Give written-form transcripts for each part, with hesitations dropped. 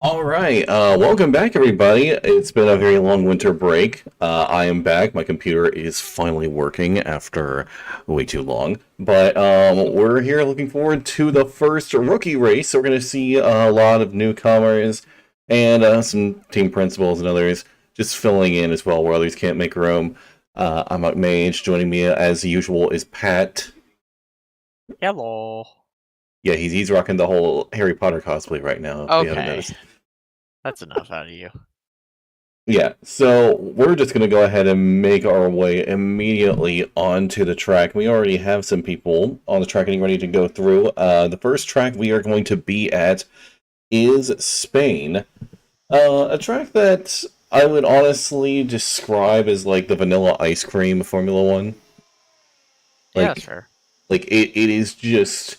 All right, welcome back, everybody. It's been a very long winter break. I am back. My computer is finally working after way too long. But we're here looking forward to the first rookie race. So we're going to see a lot of newcomers and some team principals and others just filling in as well where others can't make room. I'm Mage. Joining me as usual is Pat. Hello. Yeah, he's rocking the whole Harry Potter cosplay right now, if you haven't Okay. noticed. That's enough out of you. Yeah, so we're just going to go ahead and make our way immediately onto the track. We already have some people on the track getting ready to go through. The first track we are going to be at is Spain. A track that I would honestly describe as like the vanilla ice cream of Formula One. Yeah, that's Like, fair. it is just,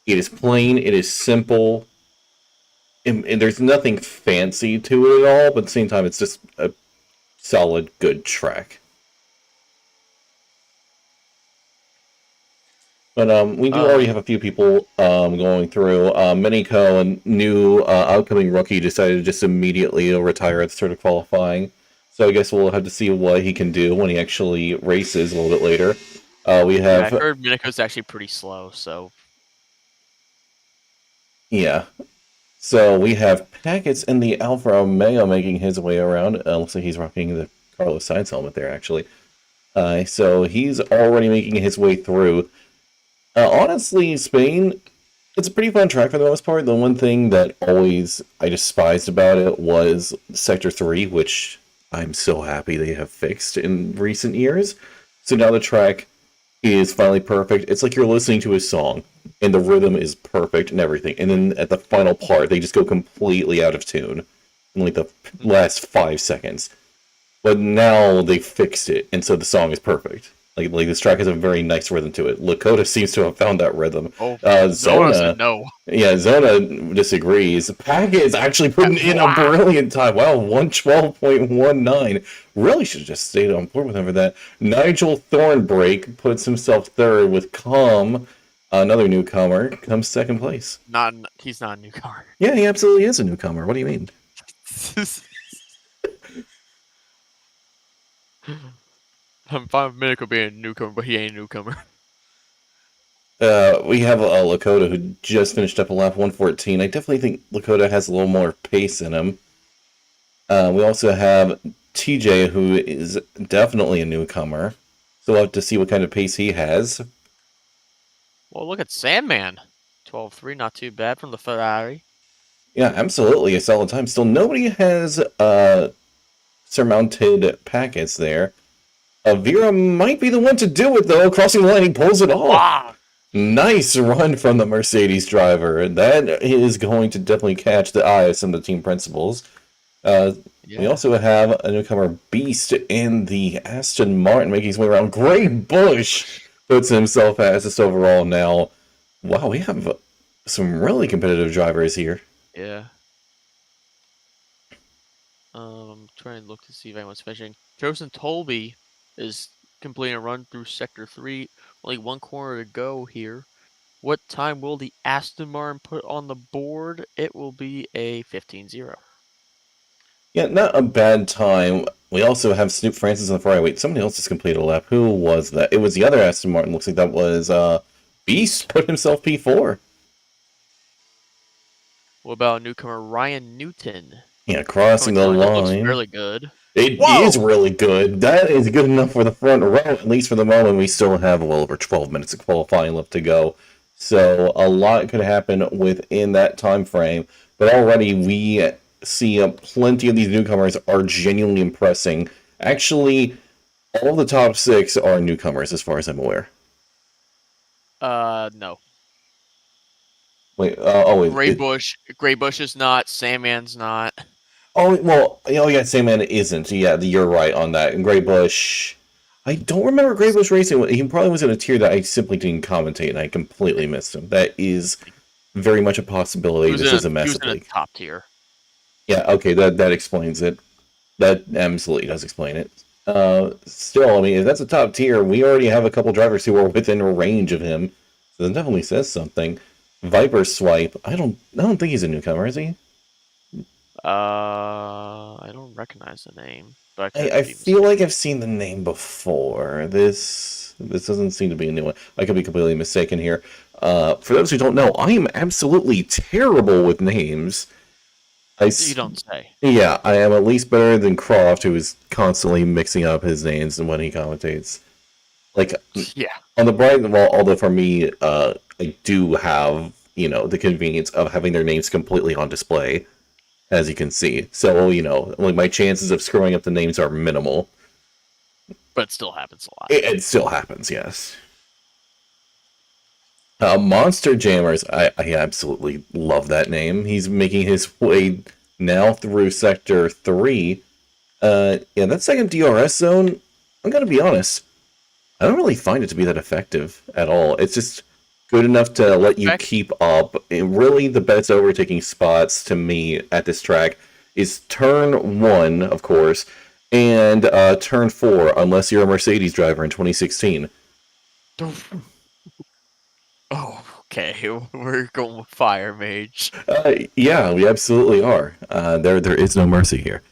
it is plain, it is simple, and there's nothing fancy to it at all, but at the same time, it's just a solid, good track. But we do already have a few people going through. Miniko, a new outcoming rookie, decided to just immediately retire at the start of qualifying. So I guess we'll have to see what he can do when he actually races a little bit later. We Yeah, I have, heard Miniko's actually pretty slow, so yeah. So we have Packets in the Alfa Romeo making his way around. Looks like he's rocking the Carlos Sainz helmet there, actually. So he's already making his way through. Honestly, Spain, it's a pretty fun track for the most part. The one thing that always I despised about it was Sector 3, which I'm so happy they have fixed in recent years. So now the track is finally perfect. It's like you're listening to a song, and the rhythm is perfect and everything. And then at the final part, they just go completely out of tune in like the last 5 seconds. But now they fixed it, and so the song is perfect. Like this track has a very nice rhythm to it. Lakota seems to have found that rhythm. Zona said Zona, no. yeah, Zona disagrees. Pack is actually putting in a Wow. brilliant time. Wow, 112.19. Really should have just stayed on board with him for that. Nigel Thornbrake puts himself third with Calm, another newcomer, comes second place. He's not a newcomer. Yeah, he absolutely is a newcomer. What do you mean? I'm fine with Miniko being a newcomer, but he ain't a newcomer. We have a Lakota who just finished up a lap 114. I definitely think Lakota has a little more pace in him. We also have TJ, who is definitely a newcomer. So we'll have to see what kind of pace he has. Well, look at Sandman. 12-3, not too bad from the Ferrari. Yeah, absolutely a solid time. Still, nobody has surmounted packets there. Vera might be the one to do it, though. Crossing the line, he pulls it off. Wow. Nice run from the Mercedes driver. That is going to definitely catch the eye of some of the team principals. We also have a newcomer Beast in the Aston Martin making his way around. Gray Bush puts himself fastest overall now. Wow, we have some really competitive drivers here. Yeah. I'm trying to look to see if anyone's finishing. Joseph Tolby is completing a run through Sector 3. Only one corner to go here. What time will the Aston Martin put on the board? It will be a 15-0. Yeah, not a bad time. We also have Snoop Francis on the Ferrari. Wait, somebody else just completed a lap. Who was that? It was the other Aston Martin. Looks like that was Beast put himself P4. What about newcomer Ryan Newton? Yeah, crossing the That looks line. really good. It is Whoa! really good. That is good enough for the front row, at least for the moment. We still have well over 12 minutes of qualifying left to go. So a lot could happen within that time frame. But already we see plenty of these newcomers are genuinely impressing. Actually, all the top six are newcomers as far as I'm aware. No. Wait, Gray Bush is not. Sandman's not. oh, well, oh yeah, Sandman isn't. Yeah, you're right on that. And Gray Bush, I don't remember Gray Bush racing. He probably was in a tier that I simply didn't commentate, and I completely missed him. That is very much a possibility. This is a He was massive in a league. top tier. Yeah, okay, that explains it. That absolutely does explain it. Still, I mean, if that's a top tier, we already have a couple drivers who are within range of him. So that definitely says something. Viper Swipe, I don't think he's a newcomer, is he? I don't recognize the name, but I could I be feel mistaken. like I've seen the name before. This doesn't seem to be a new one. I could be completely mistaken here. For those who don't know, I am absolutely terrible with names. You don't say. Yeah, I am at least better than Croft, who is constantly mixing up his names when he commentates. Like Yeah. on the bright, well, although for me, I do have the convenience of having their names completely on display, as you can see. So like my chances of screwing up the names are minimal. But it still happens a lot. It still happens, yes. Monster Jammers, I absolutely love that name. He's making his way now through Sector 3. Yeah, that second DRS zone, I'm gonna be honest, I don't really find it to be that effective at all. It's just good enough to let you Effect- keep up. And really, the best overtaking spots to me at this track is turn 1, of course, and turn 4, unless you're a Mercedes driver in 2016. Oh, okay. We're going with Fire Mage. Yeah, we absolutely are. There is no mercy here.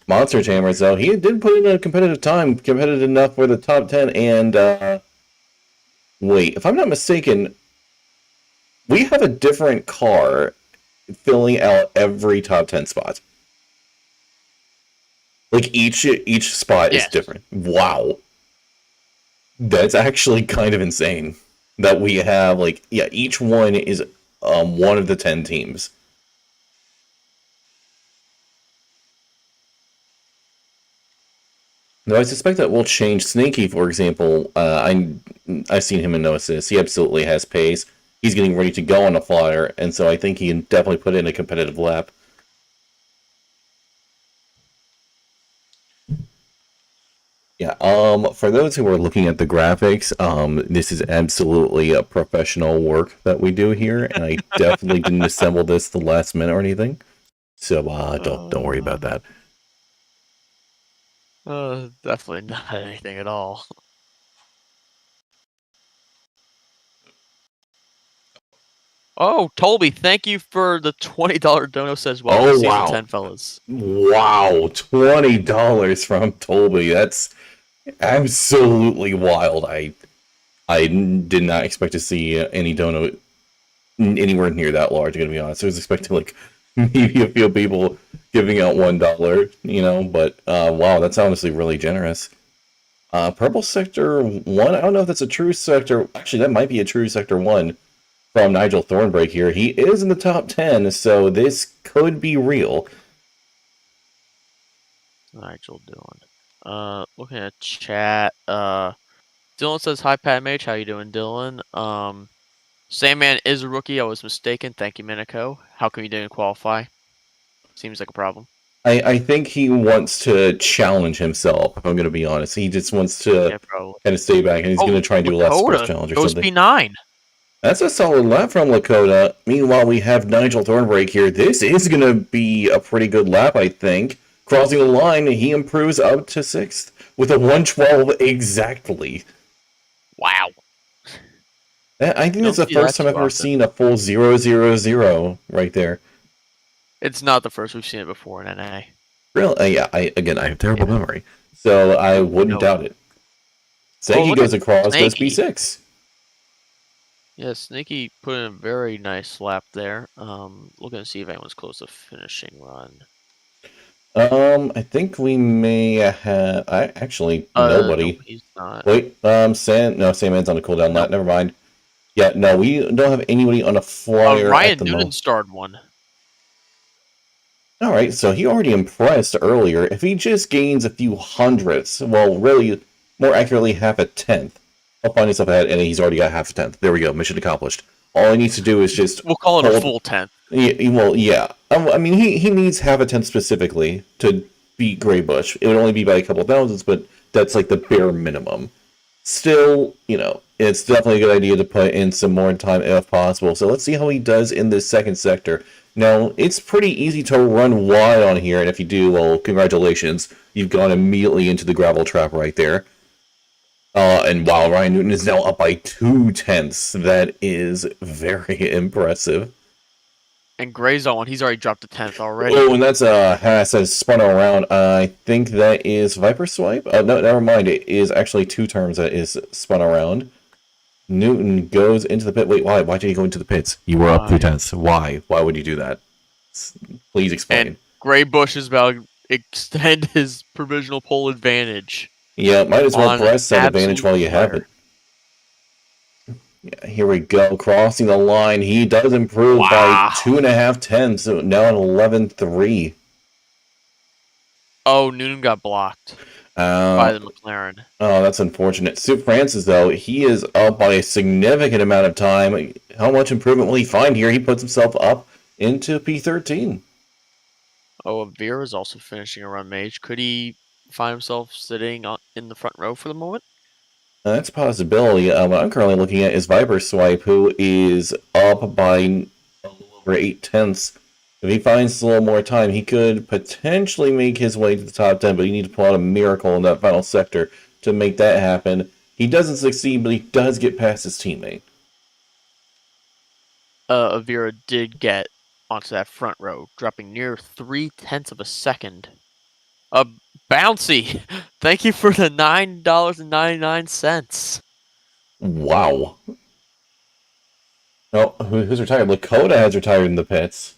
Monster Jammers, though, he did put in a competitive time, competitive enough for the top 10. And wait, if I'm not mistaken, we have a different car filling out every top 10 spot. Like each spot is Yes. different. Wow, that's actually kind of insane. That we have each one is one of the 10 teams. No, I suspect that will change. Snaky, for example, I've seen him in no assist. He absolutely has pace. He's getting ready to go on a flyer, and so I think he can definitely put in a competitive lap. Yeah. For those who are looking at the graphics, this is absolutely a professional work that we do here, and I definitely didn't assemble this the last minute or anything. So don't worry about that. Definitely not anything at all. Oh, Tolby, thank you for the $20 dono as well. Oh Season wow. 10, fellas. Wow, $20 from Toby. That's absolutely wild. I did not expect to see any donut anywhere near that large. I'm gonna be honest. I was expecting like maybe a few people giving out $1, But wow, that's honestly really generous. Purple Sector 1. I don't know if that's a true sector. Actually, that might be a true Sector 1 from Nigel Thornbreak here. He is in the top 10, so this could be real. Nigel Dylan. Looking at chat. Dylan says, "Hi, Pat Mage. How you doing, Dylan? Sandman is a rookie. I was mistaken. Thank you, Minico. How come you didn't qualify? Seems like a problem." I think he wants to challenge himself, if I'm going to be honest. He just wants to Yeah, probably. kind of stay back, and he's Oh, going to try and do a last sprint Lakota challenge or goes something. P9. That's a solid lap from Lakota. Meanwhile, we have Nigel Thornbreak here. This is going to be a pretty good lap, I think. Crossing the line, he improves up to 6th with a 112 exactly. Wow. I think You that's don't the see that first time I've too ever often. seen a full 000 right there. It's not the first we've seen it before in NA. Really? Yeah, I have terrible memory, so I wouldn't No. doubt it. Oh, Segi look goes at across, goes Snaky. P6. Yeah, Snaky put in a very nice lap there. Looking to see if anyone's close to finishing run. I think we may have. I actually No, nobody. he's not. Wait, Sandman's on a cooldown lap. Nope. Never mind. Yeah, no, we don't have anybody on a flyer at Ryan the Noonan moment. starred one. All right, so he already impressed earlier. If he just gains a few hundredths, well, really, more accurately, half a tenth, he'll find himself ahead, and he's already got half a tenth. There we go, mission accomplished. All he needs to do is just We'll call it a hold. full 10th. Well, yeah. I mean, he needs half a tenth specifically to beat Greybush. It would only be by a couple thousands, but that's like the bare minimum. Still, it's definitely a good idea to put in some more time if possible. So let's see how he does in this second sector. Now, it's pretty easy to run wide on here, and if you do, well, congratulations. You've gone immediately into the gravel trap right there. And wow, Ryan Newton is now up by 2/10. That is very impressive. And Gray's on. He's already dropped to 10th already. Oh, and that's a Haas that spun around. I think that is Viper Swipe. No, never mind. It is actually two terms that is spun around. Newton goes into the pit. Wait, why? Why did he go into the pits? You were up Why? 2/10. Why? Why would you do that? Please explain. And Gray Bush is about to extend his provisional pole advantage. Yeah, might as well On press that advantage absolute while you have fire. it. Yeah, here we go, crossing the line. He does improve by Wow. 2.5 tenths, so now at 11.3. Oh, Noonan got blocked by the McLaren. Oh, that's unfortunate. Stu Francis, though, he is up by a significant amount of time. How much improvement will he find here? He puts himself up into P13. Oh, Vera's also finishing a run mage. Could he find himself sitting in the front row for the moment? That's a possibility. What I'm currently looking at is Viper Swipe, who is up by a little over 8 tenths. If he finds a little more time, he could potentially make his way to the top 10, but you need to pull out a miracle in that final sector to make that happen. He doesn't succeed, but he does get past his teammate. Avira did get onto that front row, dropping near 0.3 of a second. Bouncy! Thank you for the $9.99. Wow. Oh, who's retired? Lakota has retired in the pits.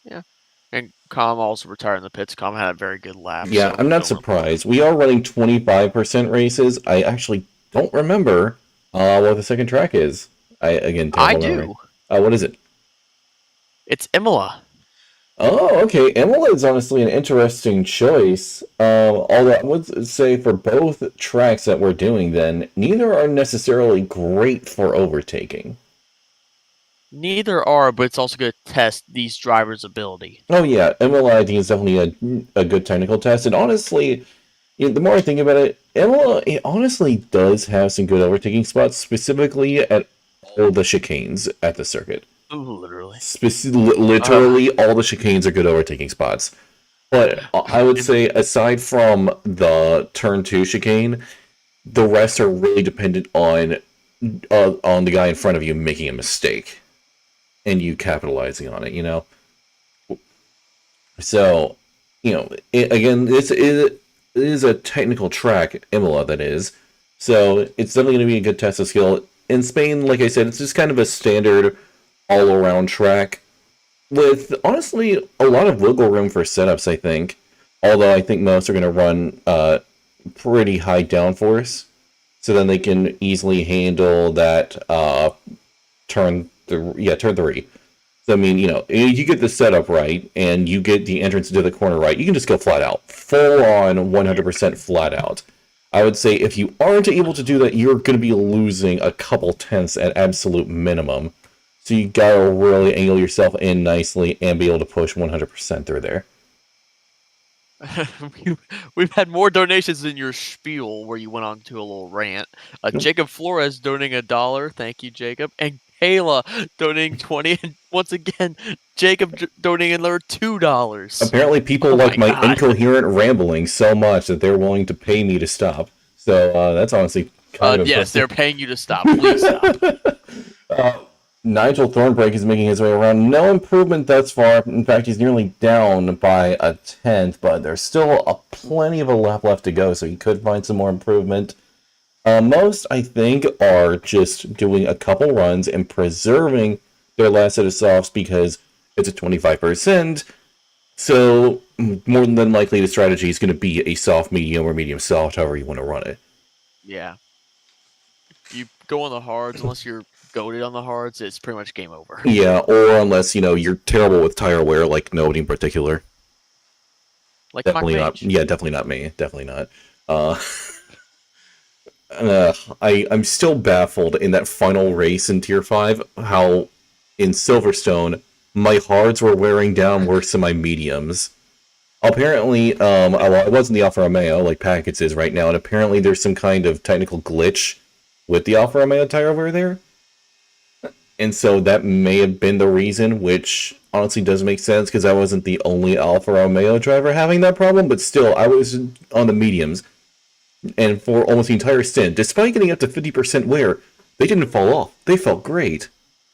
Yeah. And Com also retired in the pits. Com had a very good lap. Yeah, so I'm not surprised. We are running 25% races. I actually don't remember what the second track is. I do. What is it? It's Imola. Oh, okay. Imola is honestly an interesting choice. Although I would say for both tracks that we're doing, then neither are necessarily great for overtaking. Neither are, but it's also going to test these drivers' ability. Oh yeah, Imola I think is definitely a good technical test, and honestly, the more I think about it, Imola it honestly does have some good overtaking spots, specifically at all the chicanes at the circuit. Ooh, literally. Literally, all the chicanes are good overtaking spots. But I would say, aside from the turn 2 chicane, the rest are really dependent on the guy in front of you making a mistake and you capitalizing on it. So, again, it is a technical track, Imola, that is. So it's definitely going to be a good test of skill. In Spain, like I said, it's just kind of a standard all-around track with, honestly, a lot of wiggle room for setups, I think. Although I think most are going to run pretty high downforce, so then they can easily handle that turn 3. So, I mean, you get the setup right, and you get the entrance into the corner right, you can just go flat out. Full on 100% flat out. I would say if you aren't able to do that, you're going to be losing a couple tenths at absolute minimum. So you gotta really angle yourself in nicely and be able to push 100% through there. We've had more donations than your spiel where you went on to a little rant. Jacob Flores donating $1. Thank you, Jacob. And Kayla donating 20. And once again, Jacob donating another $2. Apparently people like my incoherent rambling so much that they're willing to pay me to stop. So that's honestly kind of yes, they're paying you to stop. Please stop. Nigel Thornbreak is making his way around. No improvement thus far. In fact, he's nearly down by a tenth, but there's still plenty of a lap left to go, so he could find some more improvement. Most, I think, are just doing a couple runs and preserving their last set of softs because it's a 25%. So, more than likely, the strategy is going to be a soft, medium, or medium soft, however you want to run it. Yeah. You go on the hards, unless you're goated on the hards, it's pretty much game over. Yeah, or unless, you're terrible with tire wear, like nobody in particular. Like definitely not. Yeah, definitely not me. Definitely not. I'm still baffled in that final race in Tier 5, how in Silverstone, my hards were wearing down worse than my mediums. Apparently, I was in the Alfa Romeo, like Packets is right now, and apparently there's some kind of technical glitch with the Alfa Romeo tire over there. And so that may have been the reason, which honestly does make sense, because I wasn't the only Alfa Romeo driver having that problem, but still, I was on the mediums. And for almost the entire stint, despite getting up to 50% wear, they didn't fall off. They felt great.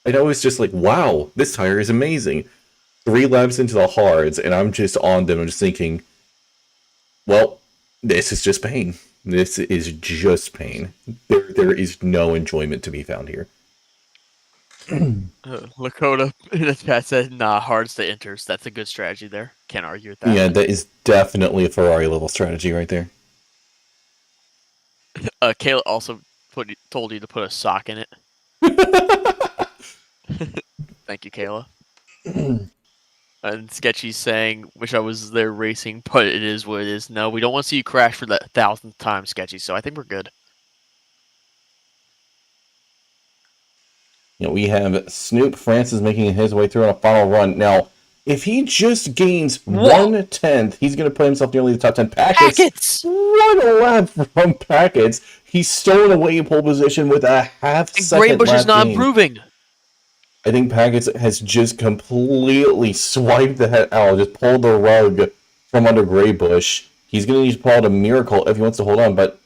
And I was just like, wow, this tire is amazing. 3 laps into the hards, and I'm just on them. I'm just thinking, well, this is just pain. This is just pain. There is no enjoyment to be found here. Lakota in the chat said, "Nah, hards to enters. That's a good strategy there. Can't argue with that." Yeah, that is definitely a Ferrari level strategy right there. Kayla also told you to put a sock in it. Thank you, Kayla. And Sketchy's saying, "Wish I was there racing, but it is what it is." No, we don't want to see you crash for that 1,000th time, Sketchy. So I think we're good. We have Snoop Francis making his way through on a final run. Now, if he just gains Whoa, 1/10, he's going to put himself nearly the top 10. Packets, packets! 1 lap from Packets. He's stolen away pole position with a half And second Graybush is lap not gain. improving. I think Packets has just completely swiped the head out, just pulled the rug from under Graybush. He's going to need to pull out a miracle if he wants to hold on, but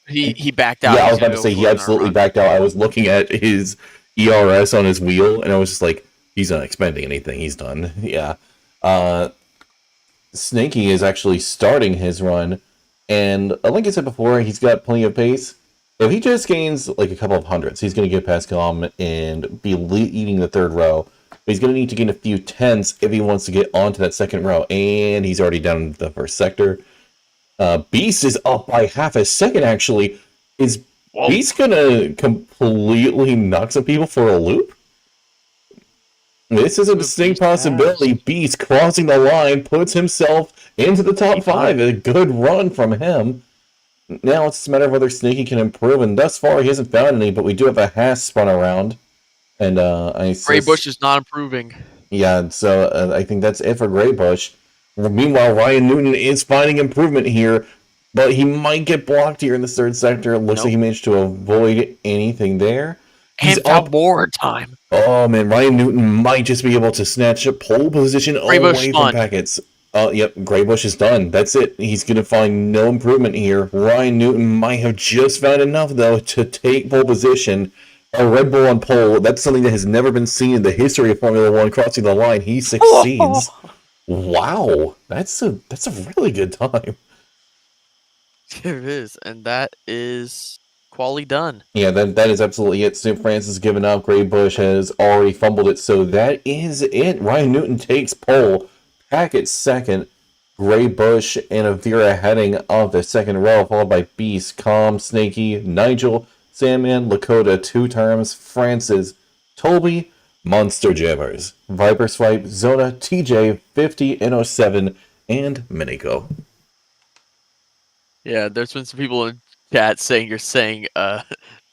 He backed out. yeah, I He's was about gonna to go say he for another absolutely run. backed out. I was looking at his ERS on his wheel, and I was just like, he's not expending anything. He's done. Yeah. Uh, Snaky is actually starting his run, and like I said before, he's got plenty of pace. If he just gains like a couple of hundreds, he's going to get past Kalm and be leading the third row. But he's going to need to gain a few tenths if he wants to get onto that second row, and he's already down in the first sector. Beast is up by half a second, actually. Is Whoa, Beast gonna completely knock some people for a loop? This is a Snoop distinct Beast has. possibility. Beast crossing the line puts himself into the top He might. 5. A good run from him. Now it's just a matter of whether Snaky can improve, and thus far he hasn't found any, but we do have a Haas spun around. And I says, Graybush is not improving. yeah, so I think that's it for Graybush. Meanwhile, Ryan Newton is finding improvement here, but he might get blocked here in the third sector. It looks like Nope. he managed to avoid anything there. He's And found up. more time. Oh man, Ryan Newton might just be able to snatch a pole position Graybush away from spun. Packets. Yep, Graybush is done. That's it. He's going to find no improvement here. Ryan Newton might have just found enough, though, to take pole position. A Red Bull on pole, that's something that has never been seen in the history of Formula One. Crossing the line, he succeeds. Wow, that's a really good time. There it is, and that is quality done. Yeah, that is absolutely it. St. Francis has given up. Graybush has already fumbled it, so that is it. Ryan Newton takes pole. Packett second. Graybush and Avira heading off the second row, followed by Beast, Calm, Snaky, Nigel, Sandman, Lakota 2 times, Francis, Toby, Monster Jammers, Viper Swipe, Zona, TJ, 50, N07, and Miniko. Yeah, there's been some people in chat saying you're saying the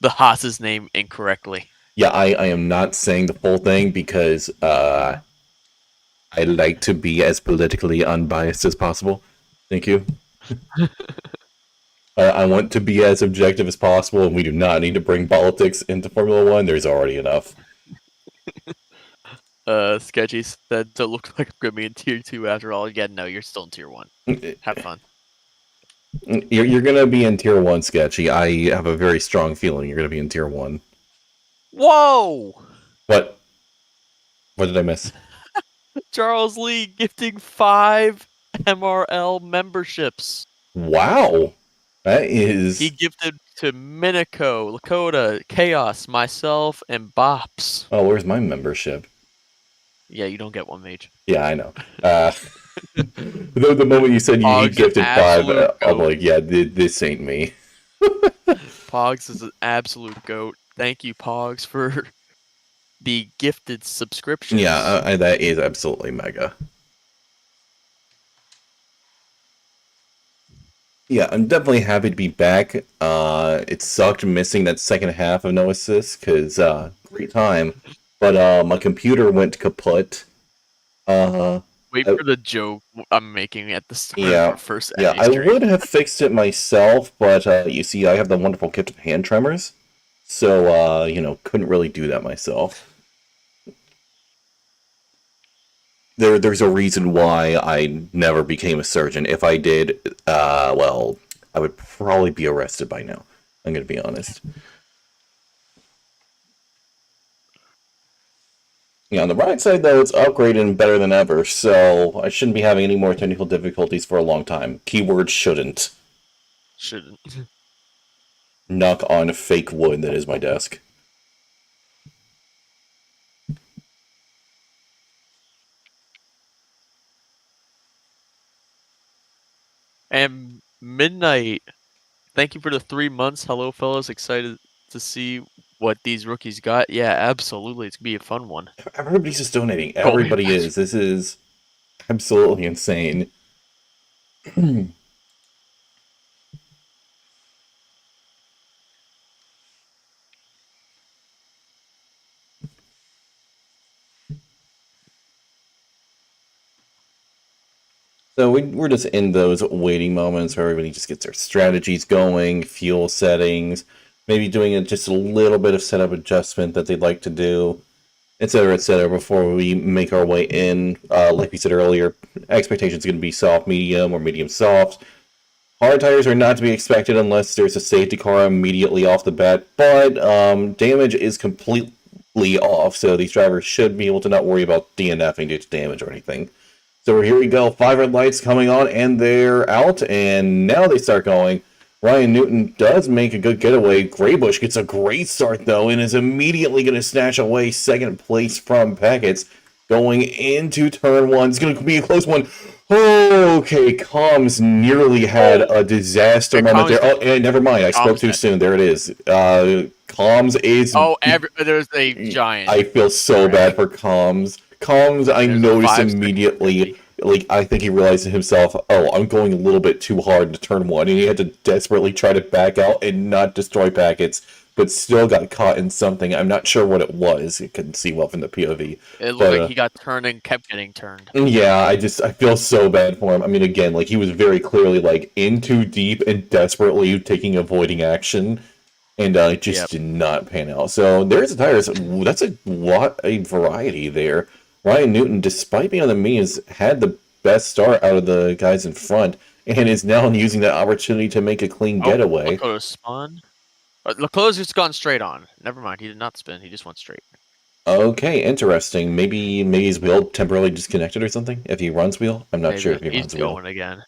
Haas's name incorrectly. Yeah, I am not saying the full thing because I like to be as politically unbiased as possible. Thank you. I want to be as objective as possible, and we do not need to bring politics into Formula One. There's already enough. Sketchy said, "So it looks like I'm gonna be in tier 2 after all." Yeah, no, you're still in tier 1. Have fun. You're gonna be in tier 1, Sketchy. I have a very strong feeling you're gonna be in tier 1. Whoa! What? What did I miss? Charles Lee gifting 5 MRL memberships. Wow, that He is. gifted to Minico, Lakota, Chaos, myself, and Bops. Oh, where's my membership? Yeah, you don't get one, Mage. Yeah, I know. The moment you said he Pog's an gifted 5, absolute I'm goat. like, yeah, this ain't me. Pogs is an absolute goat. Thank you, Pogs, for the gifted subscriptions. Yeah, that is absolutely mega. Yeah, I'm definitely happy to be back. It sucked missing that second half of No Assist because great time, but my computer went kaput. Uh, Wait uh, for the joke I'm making at the start of yeah, our first yeah, NA I stream. would have fixed it myself, but you see, I have the wonderful gift of hand tremors, so couldn't really do that myself. There's a reason why I never became a surgeon. If I did, well, I would probably be arrested by now. I'm gonna be honest. Yeah, on the right side, though, it's upgraded and better than ever, so I shouldn't be having any more technical difficulties for a long time. Keyword shouldn't. Shouldn't. Knock on fake wood that is my desk. And Midnight, thank you for the 3 months. Hello, fellas. Excited to see what these rookies got. Yeah, absolutely. It's gonna be a fun one. Everybody's just donating. Colby. Everybody is. This is absolutely insane. So we're just in those waiting moments where everybody just gets their strategies going, fuel settings, maybe doing just a little bit of setup adjustment that they'd like to do, etc., etc., before we make our way in. Like we said earlier, expectations are going to be soft, medium, or medium soft. Hard tires are not to be expected unless there's a safety car immediately off the bat, but damage is completely off, so these drivers should be able to not worry about DNFing due to damage or anything. So here we go, 5 red lights coming on, and they're out, and now they start going. Ryan Newton does make a good getaway. Graybush gets a great start, though, and is immediately going to snatch away second place from Packett's. Going into turn one. It's going to be a close one. Okay, Comms nearly had a disaster moment there. Oh, and never mind. I spoke too soon. There it is. Comms is... Oh, there's a giant. I feel so bad for Comms. Comms, I noticed immediately, like, I think he realized to himself, oh, I'm going a little bit too hard to turn one, and he had to desperately try to back out and not destroy packets, but still got caught in something. I'm not sure what it was. You couldn't see well from the POV. It looked like he got turned and kept getting turned. Yeah, I feel so bad for him. I mean, again, like, he was very clearly, like, in too deep and desperately taking avoiding action, and it just did not pan out. So there's the tires. That's a variety there. Ryan Newton, despite being on the mediums, had the best start out of the guys in front, and is now using that opportunity to make a clean getaway. Lakota's spun. Lakota's just gone straight on. Never mind, he did not spin. He just went straight. Okay, interesting. Maybe his wheel temporarily disconnected or something. If he runs wheel, I'm not sure if he runs wheel. He's going again.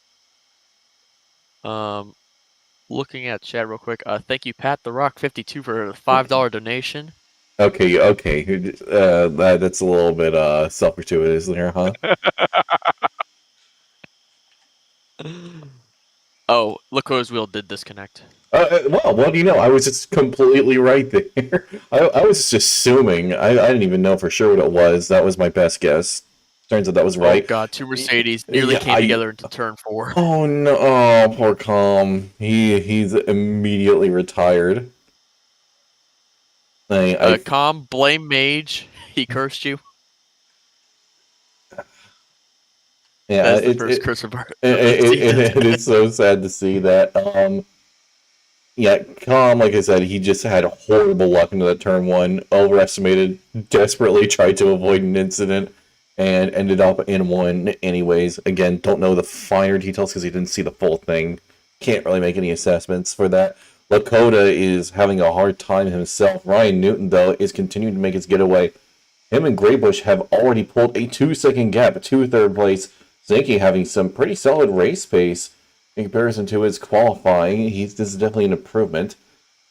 Looking at chat real quick. Thank you, Pat the Rock 52 for the $5 donation. Okay. That's a little bit self-gratuitous there, huh? Oh, Lakota's wheel did disconnect. Well, what do you know? I was just completely right there. I was just assuming. I didn't even know for sure what it was. That was my best guess. Turns out that was right. Oh god, two Mercedes nearly came together into turn 4. Oh no! Oh, poor Calm. He's immediately retired. Calm, blame Mage. He cursed you. Yeah, that's the first curse of our. It is so sad to see that. Yeah, Calm, like I said, he just had horrible luck into that turn one. Overestimated, desperately tried to avoid an incident, and ended up in one anyways. Again, don't know the finer details because he didn't see the full thing. Can't really make any assessments for that. Lakota is having a hard time himself. Ryan Newton, though, is continuing to make his getaway. Him and Graybush have already pulled a 2-second gap to third place. Zinke having some pretty solid race pace in comparison to his qualifying. This is definitely an improvement.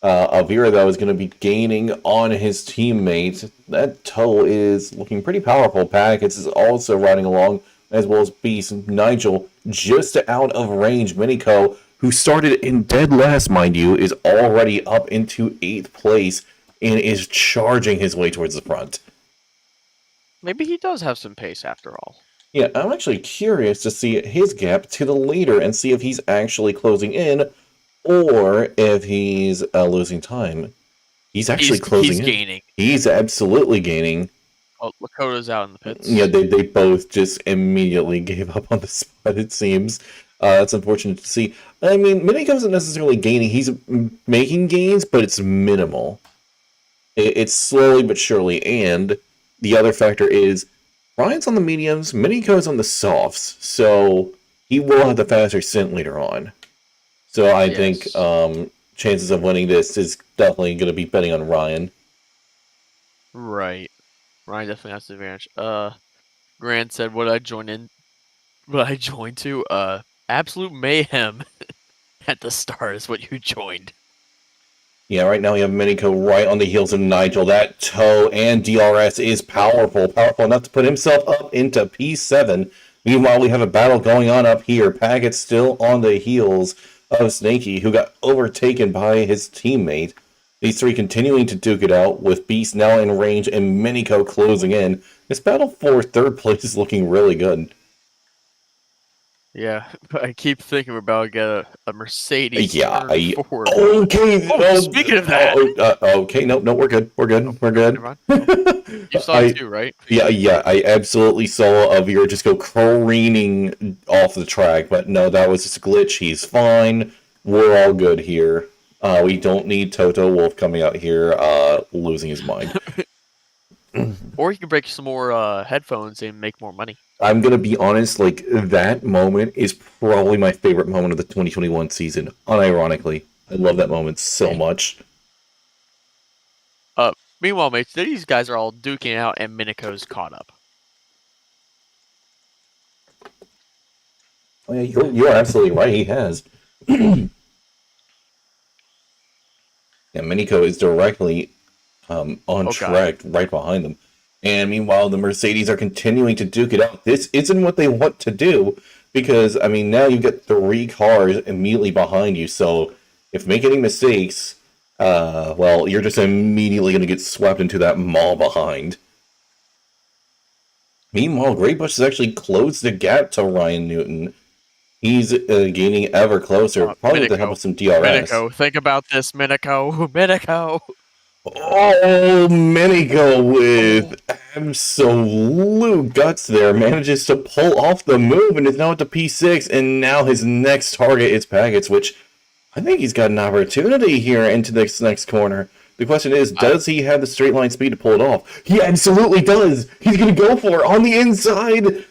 Avira, though, is going to be gaining on his teammate. That toe is looking pretty powerful. Packets is also riding along, as well as Beast. Nigel, just out of range. Minico, who started in dead last, mind you, is already up into 8th place and is charging his way towards the front. Maybe he does have some pace after all. Yeah, I'm actually curious to see his gap to the leader and see if he's actually closing in or if he's losing time. He's actually closing in. He's gaining. He's absolutely gaining. Oh, Lakota's out in the pits. Yeah, they both just immediately gave up on the spot, it seems. That's unfortunate to see. I mean, Miniko isn't necessarily gaining. He's making gains, but it's minimal. It's slowly but surely, and the other factor is Ryan's on the mediums, Miniko's on the softs, so he will have the faster stint later on. So I think chances of winning this is definitely going to be betting on Ryan. Right. Ryan definitely has the advantage. Grant said, "What I join in? What I joined to? Absolute mayhem at the start is what you joined." Yeah, right now we have Miniko right on the heels of Nigel. That toe and DRS is powerful. Powerful enough to put himself up into P7. Meanwhile, we have a battle going on up here. Paget still on the heels of Snakey, who got overtaken by his teammate. These three continuing to duke it out, with Beast now in range and Miniko closing in. This battle for third place is looking really good. Yeah, but I keep thinking we're about to get a Mercedes Yeah, turn four. okay. Oh, speaking of that, Okay. No, no, we're good. We're good. We're never good. mind, never mind. Oh, you saw it I too, right? yeah, I absolutely saw Avira just go careening off the track, but no, that was just a glitch. He's fine. We're all good here. We don't need Toto Wolf coming out here, losing his mind. Or you can break some more headphones and make more money. I'm gonna be honest, like that moment is probably my favorite moment of the 2021 season. Unironically, I love that moment so much. Meanwhile, mates, these guys are all duking out, and Miniko's caught up. Oh, yeah, you're absolutely right. He has. Yeah, Miniko is directly on Oh god. track right behind them. And meanwhile, the Mercedes are continuing to duke it out. This isn't what they want to do because, I mean, now you get three cars immediately behind you. So if you make any mistakes, well, you're just immediately going to get swept into that mall behind. Meanwhile, Grey Bush has actually closed the gap to Ryan Newton. He's gaining ever closer, probably with the help Miniko. of some DRS. Miniko, think about this, Miniko. Miniko. Oh, Minigo Oh, with absolute guts there manages to pull off the move and is now at the P6. And now his next target is Packets, which I think he's got an opportunity here into this next corner. The question is, does he have the straight line speed to pull it off? He absolutely does. He's going to go for it on the inside.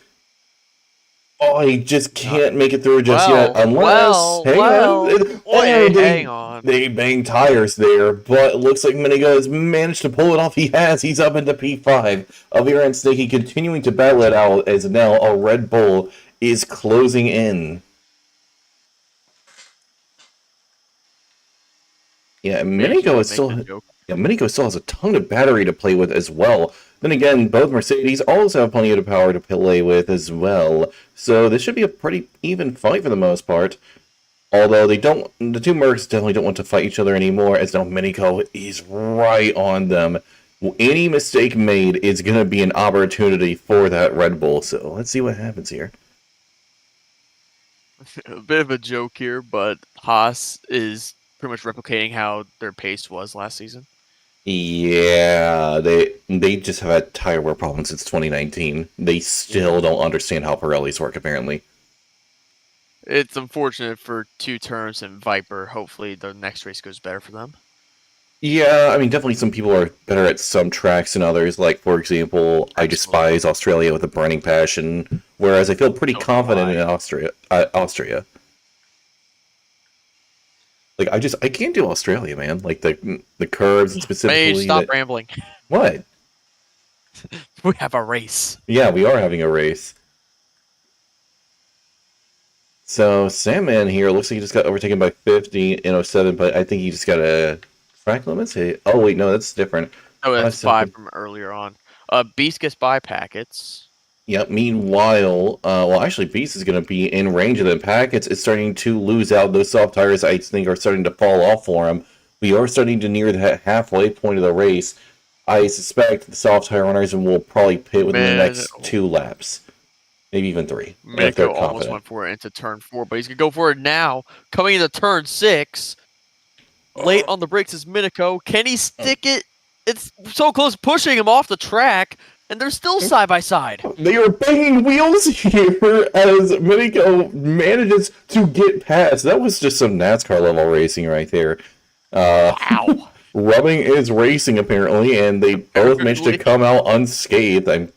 Oh, he just can't make it through just yet. Unless, hang on. Oh, hang on. they bang tires there, but it looks like Minigo has managed to pull it off. He has. He's up into P5. Avira and Snakey continuing to battle it out as now a Red Bull is closing in. Yeah, Mate, you Minigo wanna is make still. the joke? Yeah, Minigo still has a ton of battery to play with as well. Then again, both Mercedes also have plenty of power to play with as well. So this should be a pretty even fight for the most part. Although the two Mercs definitely don't want to fight each other anymore, as now Minico is right on them. Any mistake made is going to be an opportunity for that Red Bull. So let's see what happens here. A bit of a joke here, but Haas is pretty much replicating how their pace was last season. Yeah, they just have had tire wear problems since 2019. They still don't understand how Pirellis work, apparently. It's unfortunate for two turns and Viper. Hopefully, the next race goes better for them. Yeah, I mean, definitely some people are better at some tracks than others. Like, for example, I despise Australia with a burning passion, whereas I feel pretty confident in Austria. Like, I can't do Australia, man. Like the curves and specifically. Mage, stop rambling. What? We have a race. Yeah, we are having a race. So Sandman here looks like he just got overtaken by 50 in 07, but I think he just got a track limits. Oh wait, no, that's different. Oh, that's 5 from earlier on. Beast gets by packets. Yep. Meanwhile, well, actually, Beast is going to be in range of the Packets. Is starting to lose out. Those soft tires, I think, are starting to fall off for him. We are starting to near the halfway point of the race. I suspect the soft tire runners will probably pit within the next 2 laps, maybe even 3. Mako almost went for it into turn 4, but he's gonna go for it now. Coming into turn 6, late on the brakes is Miniko. Can he stick it? It's so close, pushing him off the track. And they're still side by side. They are banging wheels here as Miniko manages to get past. That was just some NASCAR level racing right there. Wow. Rubbing is racing apparently, and they both managed to come out unscathed. I'm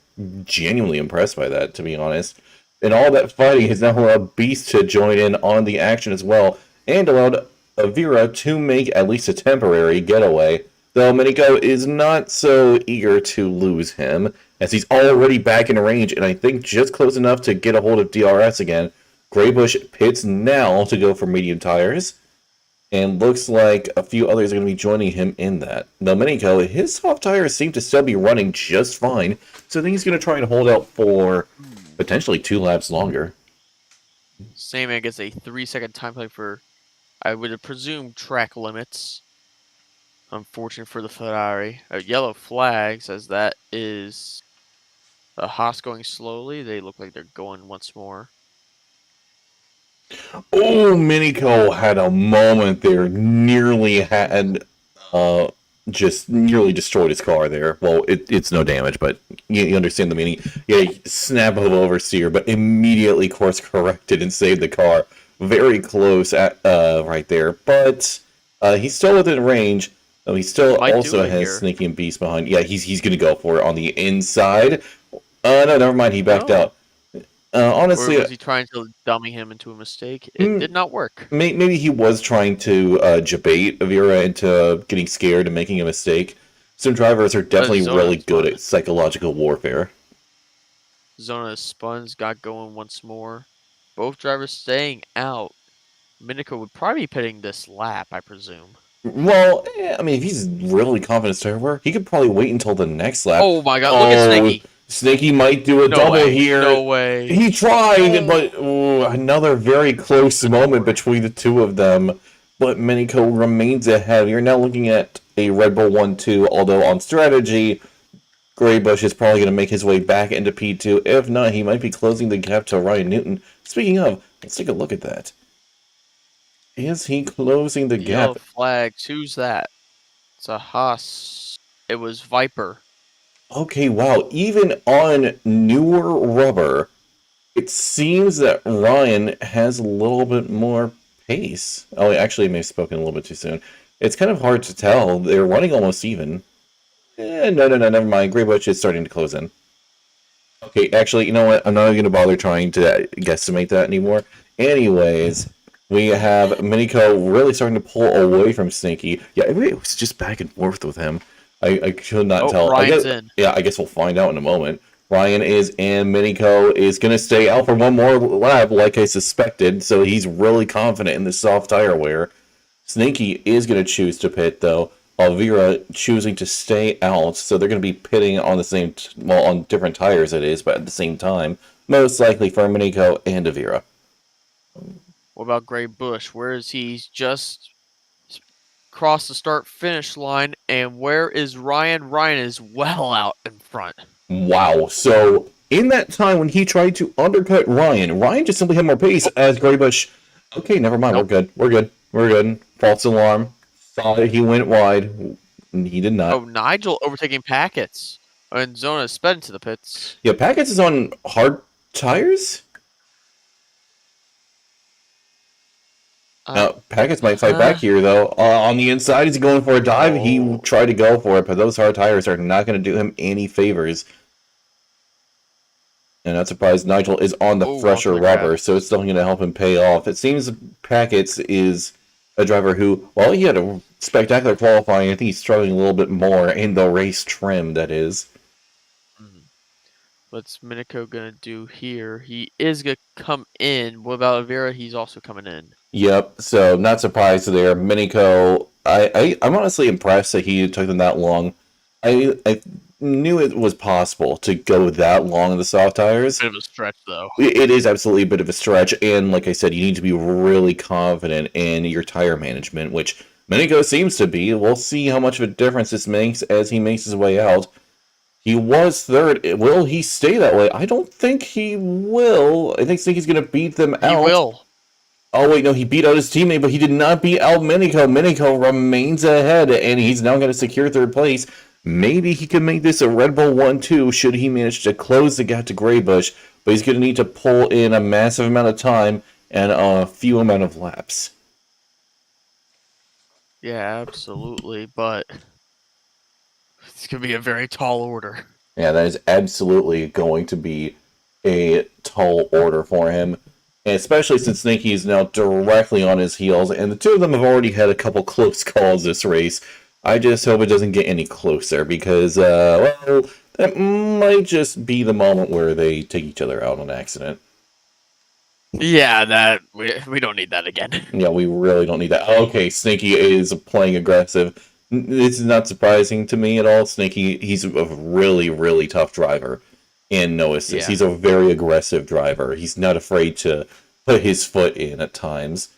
genuinely impressed by that, to be honest. And all that fighting has now allowed Beast to join in on the action as well, and allowed Avira to make at least a temporary getaway. though Miniko is not so eager to lose him, as he's already back in range, and I think just close enough to get a hold of DRS again. Graybush pits now to go for medium tires, and looks like a few others are going to be joining him in that. Though Miniko, his soft tires seem to still be running just fine, so I think he's going to try and hold out for potentially 2 laps longer. Same, I guess, a 3-second time play for, I would presume, track limits. Unfortunate for the Ferrari. Yellow flags, as that is the Haas going slowly. They look like they're going once more. Oh, Miniko had a moment there, nearly had just nearly destroyed his car there. Well, it's no damage, but you understand the meaning. Yeah, snap of oversteer, but immediately course corrected and saved the car. Very close at right there, but he's still within range. He still also has here. Sneaky and Beast behind. Yeah, he's gonna go for it on the inside. No, never mind. He backed out. Honestly, or was he trying to dummy him into a mistake? It did not work. Maybe he was trying to debate Avira into getting scared and making a mistake. Some drivers are definitely really good at psychological warfare. Zona's spuns got going once more. Both drivers staying out. Miniko would probably be pitting this lap, I presume. Well, I mean, if he's really confident server, he could probably wait until the next lap. Oh my god, look at Snaky. Snaky might do a double here. No way. He tried, but another very close moment between the two of them. But Miniko remains ahead. You're now looking at a Red Bull 1-2, although on strategy, Graybush is probably going to make his way back into P2. If not, he might be closing the gap to Ryan Newton. Speaking of, let's take a look at that. Is he closing the gap? Yellow flags. Who's that? It's a Haas. It was Viper. Okay, wow. Even on newer rubber, it seems that Ryan has a little bit more pace. Oh, actually, I may have spoken a little bit too soon. It's kind of hard to tell. They're running almost even. No, never mind. Graybush is starting to close in. Okay, actually, you know what? I'm not even going to bother trying to guesstimate that anymore. Anyways, we have Miniko really starting to pull away from Snaky. Yeah, it was just back and forth with him. I could not tell. Ryan's in. Yeah, I guess we'll find out in a moment. Ryan is in. Miniko is going to stay out for one more lap, like I suspected, so he's really confident in the soft tire wear. Snaky is going to choose to pit, though. Alvira choosing to stay out, so they're going to be pitting on the same, well, on different tires it is, but at the same time, most likely for Miniko and Avira. What about Graybush? Where is he? He's just crossed the start-finish line, and where is Ryan? Ryan is well out in front. Wow, so in that time when he tried to undercut Ryan, Ryan just simply had more pace as Graybush. Okay, never mind, Nope. we're good. False alarm. Thought he went wide. He did not. Oh, Nigel overtaking Packets. And Zona sped into the pits. Yeah, Packets is on hard tires? Packets might fight back here, though. On the inside, is he going for a dive? He tried to go for it, but those hard tires are not going to do him any favors. And not surprised, Nigel is on the fresher rubber, so it's still going to help him pay off. It seems Packets is a driver who, well, he had a spectacular qualifying. I think he's struggling a little bit more in the race trim, that is. What's Miniko going to do here? He is going to come in. What about Avira? He's also coming in. Yep, so not surprised there. Miniko, I'm honestly impressed that he took them that long. I knew it was possible to go that long in the soft tires. Bit of a stretch, though. It is absolutely a bit of a stretch, and like I said, you need to be really confident in your tire management, which Miniko seems to be. We'll see how much of a difference this makes as he makes his way out. He was third. Will he stay that way? I don't think he will. I think he's going to beat them out. He will. Oh, wait, no, he beat out his teammate, but he did not beat out Miniko. Miniko remains ahead, and he's now going to secure third place. Maybe he can make this a Red Bull 1-2 should he manage to close the gap to Graybush, but he's going to need to pull in a massive amount of time and a few amount of laps. Yeah, absolutely, but it's going to be a very tall order. Yeah, that is absolutely going to be a tall order for him. And especially since Snaky is now directly on his heels, and the two of them have already had a couple close calls this race. I just hope it doesn't get any closer because, well, that might just be the moment where they take each other out on accident. Yeah, that we don't need that again. Yeah, we really don't need that. Okay, Snaky is playing aggressive. This is not surprising to me at all. Snaky, he's a really, really tough driver in no assist. Yeah, He's a very aggressive driver. He's not afraid to put his foot in at times.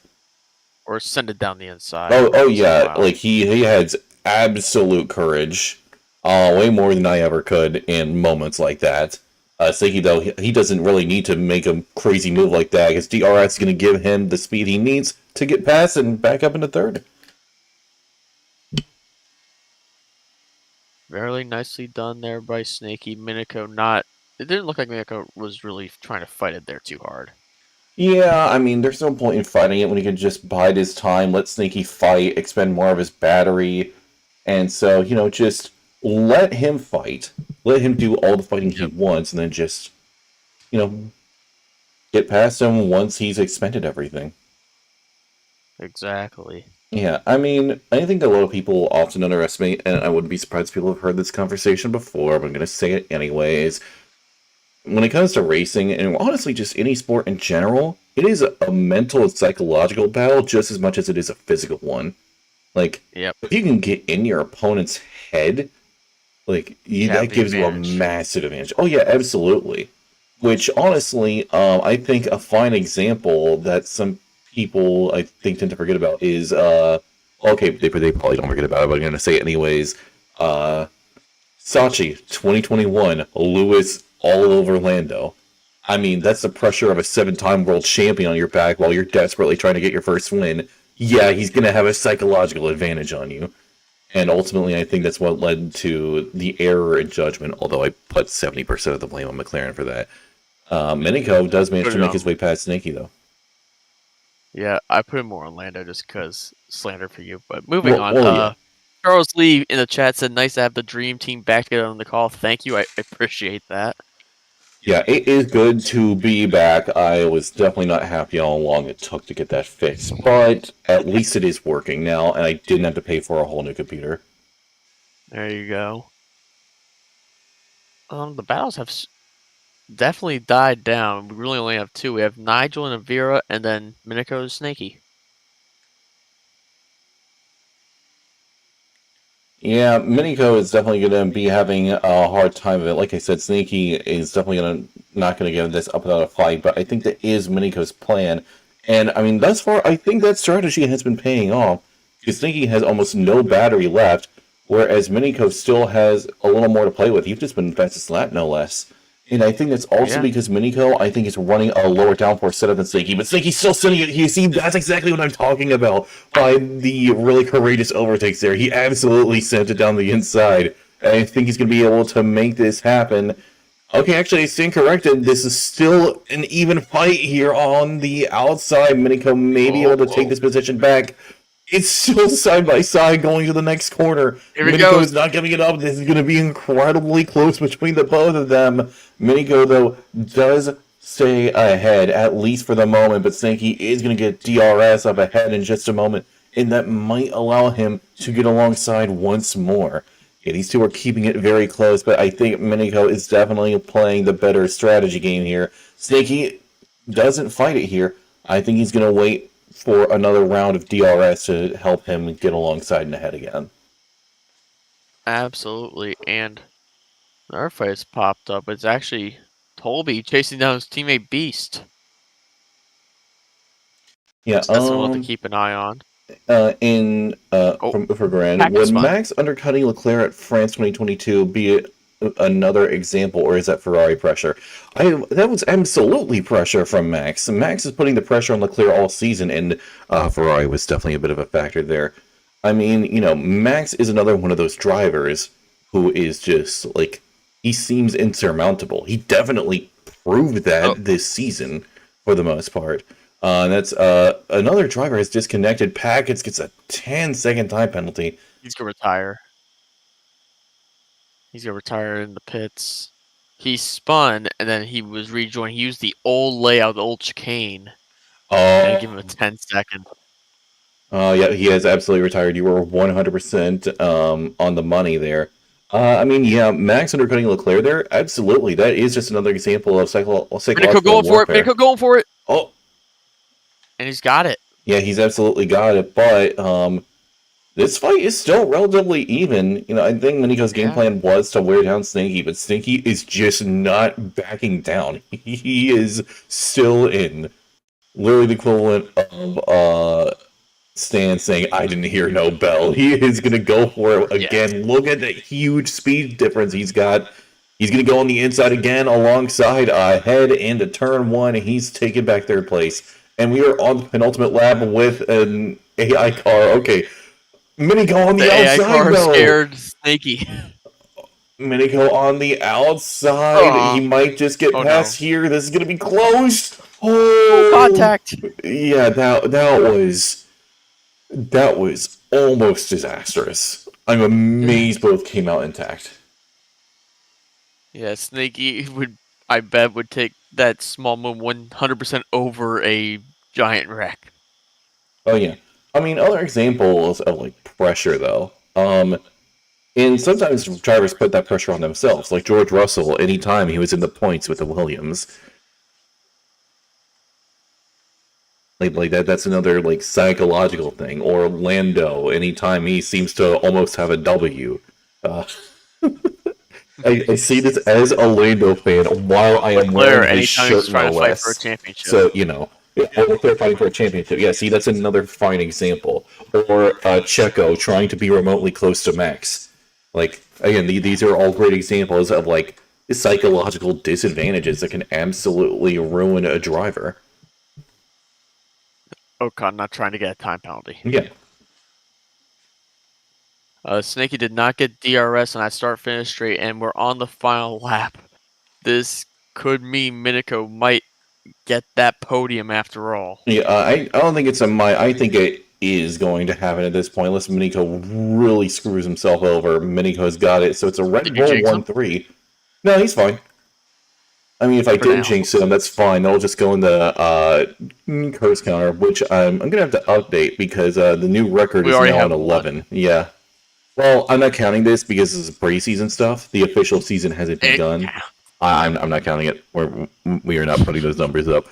or send it down the inside Oh, every oh once in a yeah, while. like he has absolute courage. Way more than I ever could in moments like that. Siki though, he doesn't really need to make a crazy move like that because DRS is going to give him the speed he needs to get past and back up into third. Very nicely done there by Snaky. Minako not. It didn't look like Minako was really trying to fight it there too hard. Yeah, I mean, there's no point in fighting it when he can just bide his time, let Snaky fight, expend more of his battery, and so, just let him fight. Let him do all the fighting he Yep, wants, and then just, you know, get past him once he's expended everything. exactly. Yeah, I mean, I think a lot of people often underestimate, and I wouldn't be surprised if people have heard this conversation before, but I'm going to say it anyways. When it comes to racing, and honestly just any sport in general, it is a mental and psychological battle just as much as it is a physical one. Like, Yep, if you can get in your opponent's head, you have that the gives you a advantage. massive advantage. Oh yeah, absolutely. Which honestly, I think a fine example that some people I think tend to forget about is okay, they probably don't forget about it, but I'm gonna say it anyways. Uh, Sachi 2021, Lewis all over Lando. I mean, that's the pressure of a 7-time world champion on your back while you're desperately trying to get your first win. Yeah, he's gonna have a psychological advantage on you. And ultimately, I think that's what led to the error in judgment, although I put 70% of the blame on McLaren for that. Miniko does manage Put to it make his on. way past Snaky, though. Yeah, I put it more on Lando just because slander for you. But moving on. Well, yeah. Charles Lee in the chat said, "Nice to have the dream team back together on the call." Thank you. I appreciate that. Yeah, it is good to be back. I was definitely not happy how long it took to get that fixed, but at least it is working now, and I didn't have to pay for a whole new computer. There you go. The battles have definitely died down. We really only have two. We have Nigel and Avira, and then Minako and Snaky. Yeah, Miniko is definitely going to be having a hard time of it. Like I said, Sneaky is definitely not going to give this up without a fight, but I think that is Miniko's plan. And I mean, thus far, I think that strategy has been paying off because Sneaky has almost no battery left, whereas Miniko still has a little more to play with. He's just been fastest lap, no less. And I think that's also Yeah, because Miniko, I think, is running a lower downforce setup than Sneaky, but Sneaky's still sending it. You see, that's exactly what I'm talking about by the really courageous overtakes there. He absolutely sent it down the inside. I think he's going to be able to make this happen. Okay, actually, I stand corrected. This is still an even fight here on the outside. Miniko may be whoa, able to take whoa. this position back. It's still side by side going to the next corner. Here it Miniko goes. is not giving it up. This is going to be incredibly close between the both of them. Miniko, though, does stay ahead, at least for the moment, but Sankey is going to get DRS up ahead in just a moment, and that might allow him to get alongside once more. Yeah, these two are keeping it very close, but I think Miniko is definitely playing the better strategy game here. Snaky doesn't fight it here. I think he's going to wait for another round of DRS to help him get alongside and ahead again. Absolutely. And another fight has popped up. It's actually Tolby chasing down his teammate Beast. Yeah, That's definitely one to keep an eye on. in Oh, for Grand, pack would is fun. Max undercutting Leclerc at France 2022 be another example, or is that Ferrari pressure? That was absolutely pressure from Max. Max is putting the pressure on Leclerc all season, and Ferrari was definitely a bit of a factor there. I mean, Max is another one of those drivers who is just like he seems insurmountable. He definitely proved Oh, that this season for the most part. And that's another driver has disconnected. Packets gets a 10-second time penalty. he's gonna retire. He's gonna retire in the pits. He spun and then he was rejoined. He used the old layout, the old chicane, and give him a Oh, 10-second. Yeah, he has absolutely retired. You were 100% on the money there. I mean, yeah, Max undercutting Leclerc there, absolutely. That is just another example of Minico psychological going for it. warfare. Minico going for it. Oh, And he's got it. yeah, he's absolutely got it. But this fight is still relatively even. You know, I think Miniko's game Yeah. plan was to wear down Stinky, but Stinky is just not backing down. He is still in literally the equivalent of Stan saying, "I didn't hear no bell." He is going to go for it Yeah. again. Look at the huge speed difference he's got. He's going to go on the inside again alongside head into turn one. He's taking back third place. And we are on the penultimate lap with an AI car. Okay. Miniko on The the AI outside, car though. scared Snaky. Miniko on the outside. He Oh. might just get Oh no. past here. This is going to be close. Oh, Oh, contact. yeah, that was almost disastrous. I'm amazed both came out intact. Yeah, Snaky would, I bet, would take that small move 100% over a giant wreck. Oh yeah. I mean, other examples of like pressure though. And sometimes drivers put that pressure on themselves. Like George Russell, anytime he was in the points with the Williams, like that's another like psychological thing. Or Lando, anytime he seems to almost have a W. Uh, I see this as a Lando fan while I am Leclerc, wearing his anytime he's shirt, trying no to fight for a less. championship. So, you know, they're fighting for a championship. Yeah, see, that's another fine example. Or Checo trying to be remotely close to Max. Like, again, these are all great examples of, like, psychological disadvantages that can absolutely ruin a driver. Ocon not trying to get a time penalty. Yeah. Snaky did not get DRS on that start finish straight, and we're on the final lap. This could mean Minico might get that podium after all. Yeah, I don't think it's a my. I think it is going to happen at this point, unless Miniko really screws himself over. Miniko's got it, so it's a Red Did you Bull jinx him? 1-3. No, he's fine. I mean, if I For did now. jinx him, that's fine. I'll just go in the curse counter, which I'm gonna have to update because the new record We is already now have on one. 11. Yeah. Well, I'm not counting this because this is preseason stuff. The official season hasn't It begun. I'm not counting it. We are not putting those numbers up.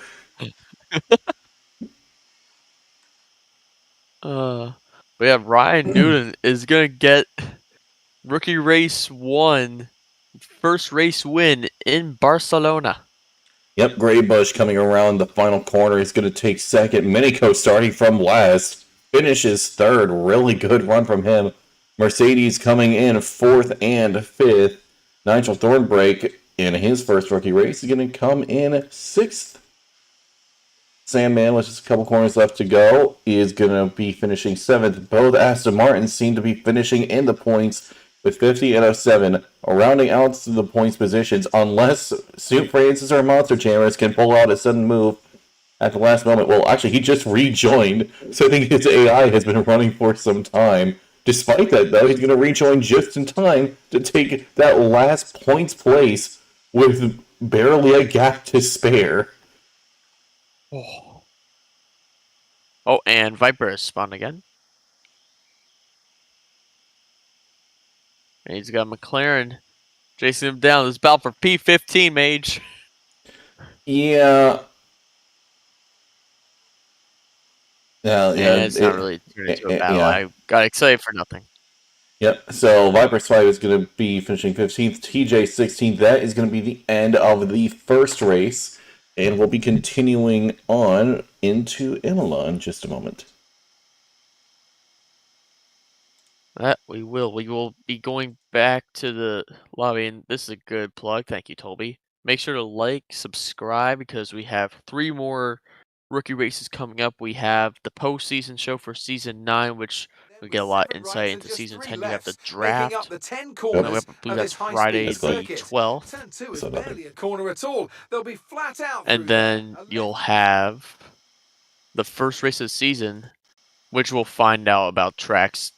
We have Ryan Newton is gonna get rookie race 1, first race win in Barcelona. Yep, Gray Bush coming around the final corner is going to take second. Minico starting from last, finishes third. Really good run from him. Mercedes coming in fourth and fifth. Nigel Thornbrake in his first rookie race is going to come in sixth. Sandman, with just a couple corners left to go, is going to be finishing seventh. Both Aston Martins seem to be finishing in the points with 50 and 07, rounding out to the points positions, unless Soup Francis or Monster Chambers can pull out a sudden move at the last moment. Well, actually, he just rejoined, so I think his AI has been running for some time. Despite that, though, he's going to rejoin just in time to take that last points place with barely a gap to spare. Oh. Oh, and Viper has spawned again. And he's got McLaren chasing him down. This battle for P15, Mage. Yeah. And it's not really turned into a battle. Yeah. I got excited for nothing. Yep. So Viper's fight is going to be finishing 15th, TJ 16th. That is going to be the end of the first race, and we'll be continuing on into Imola in just a moment. That we will. We will be going back to the lobby, and this is a good plug. Thank you, Toby. Make sure to like, subscribe, because we have 3 more rookie races coming up. We have the postseason show for season 9, which we get a lot of insight into season 10. You have the draft. Yep. I believe that's Friday the 12th. Turn 2 is So nothing. barely a corner at all. They'll be flat out And through then there. you'll have the first race of the season, which we'll find out about tracks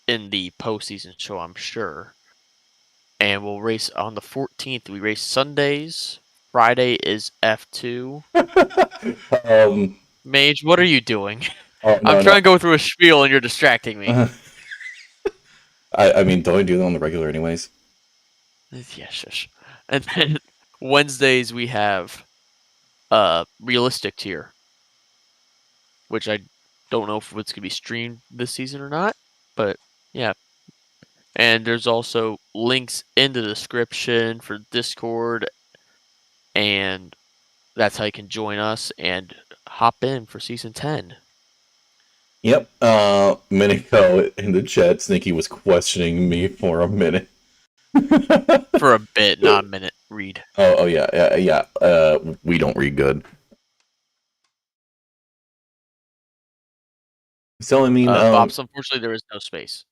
in the postseason show, I'm sure. And we'll race on the 14th. We race Sundays. Friday is F2. Um, Mage, what are you doing? Oh, I'm no, trying to go through a spiel and you're distracting me. no. I mean, don't I do that on the regular anyways? Yeah, shush. And then Wednesdays we have realistic tier, which I don't know if it's gonna be streamed this season or not, but yeah. And there's also links in the description for Discord, and that's how you can join us and hop in for season 10. Yep. Miniko in the chat, Sneaky was questioning me for a minute. For a bit, not a minute. Read. Oh yeah. We don't read good. So I mean, Bops, unfortunately, there is no space.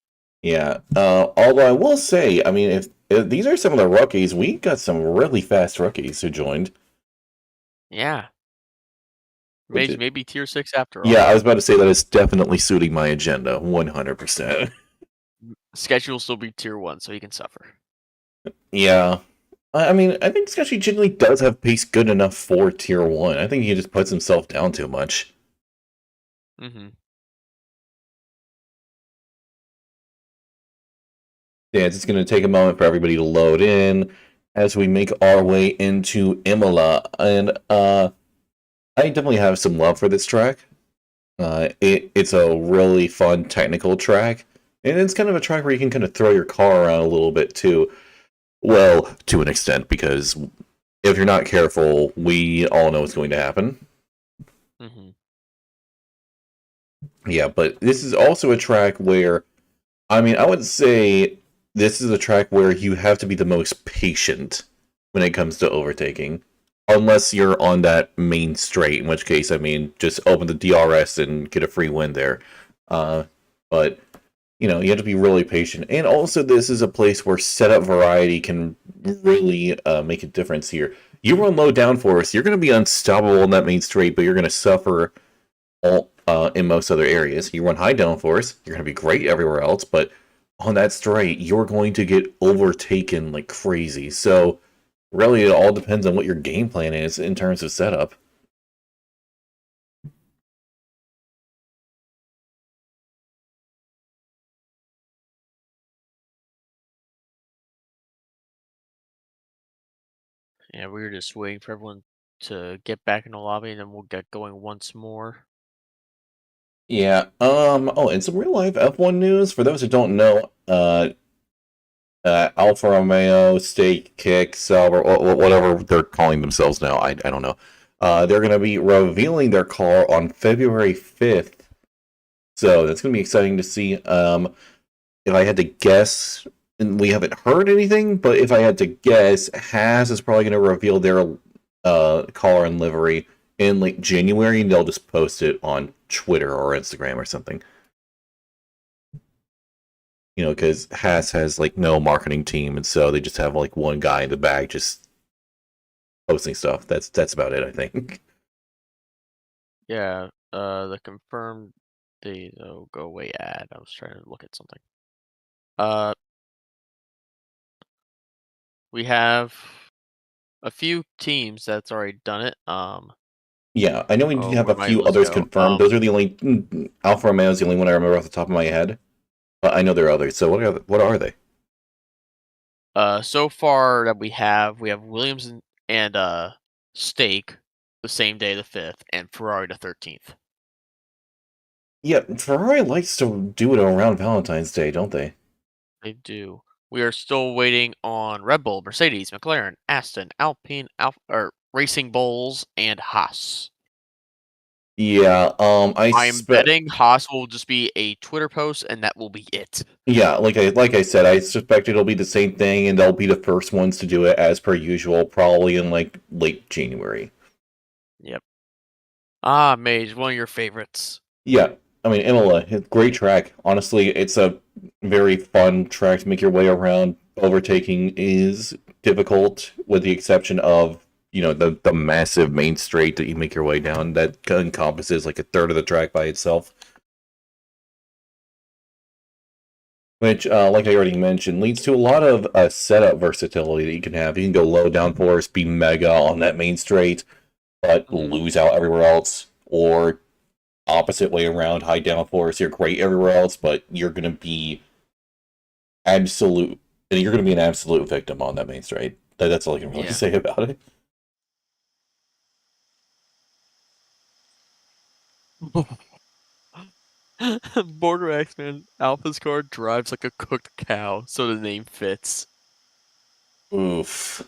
yeah. Although I will say, I mean, if these are some of the rookies, we got some really fast rookies who joined. Yeah. Which is, Maybe tier 6 after yeah, all. I was about to say that is definitely suiting my agenda, 100%. Sketchy will still be tier 1, so he can suffer. Yeah. I mean, I think Sketchy generally does have pace good enough for tier 1. I think he just puts himself down too much. Mm-hmm. Yeah, it's just going to take a moment for everybody to load in as we make our way into Imola. And I definitely have some love for this track. It's a really fun technical track, and it's kind of a track where you can kind of throw your car around a little bit too. Well, to an extent, because if you're not careful, we all know what's going to happen. Mm-hmm. Yeah, but this is also a track where, I mean, I would say this is a track where you have to be the most patient when it comes to overtaking. Unless you're on that main straight, in which case, I mean, just open the DRS and get a free win there. But, you know, you have to be really patient. And also, this is a place where setup variety can really make a difference here. You run low downforce, you're going to be unstoppable on that main straight, but you're going to suffer in most other areas. You run high downforce, you're going to be great everywhere else, but on that straight, you're going to get overtaken like crazy. So, really, it all depends on what your game plan is in terms of setup. Yeah, we were just waiting for everyone to get back in the lobby, and then we'll get going once more. Yeah. Oh, and some real life F1 news for those who don't know. Alfa Romeo, Steak, Kick, Sauber, whatever they're calling themselves now. I don't know. They're going to be revealing their car on February 5th. So that's going to be exciting to see. If I had to guess, and we haven't heard anything, but if I had to guess, Haas is probably going to reveal their car and livery in like January, and they'll just post it on Twitter or Instagram or something. You know, because Haas has like no marketing team, and so they just have like one guy in the back just posting stuff. That's about it, I think. Yeah, the confirmed go away ad. I was trying to look at something. We have a few teams that's already done it. Yeah, I know we do have Where a my few list others go? confirmed. Those are the only Alfa Romeo is the only one I remember off the top of my head, but I know there are others. So what are they? So far that we have Williams and Stake the same day, the 5th, and Ferrari the 13th. Yeah, Ferrari likes to do it around Valentine's Day, don't they? They do. We are still waiting on Red Bull, Mercedes, McLaren, Aston, Alpine, Racing Bulls, and Haas. Yeah, I'm betting Haas will just be a Twitter post, and that will be it. Yeah, like I said, I suspect it'll be the same thing, and they'll be the first ones to do it as per usual, probably in like late January. Yep. Ah, Mage, one of your favorites. Yeah, I mean Imola, great track. Honestly, it's a very fun track to make your way around. Overtaking is difficult, with the exception of the massive main straight that you make your way down that encompasses like a third of the track by itself. Which, like I already mentioned, leads to a lot of setup versatility that you can have. You can go low downforce, be mega on that main straight, but lose out everywhere else, or opposite way around, high downforce. You're great everywhere else, but you're gonna be absolute. You're gonna be an absolute victim on that main straight. That's all I can really Yeah. say about it. Border X-Man Alpha's car drives like a cooked cow, so the name fits. Oof.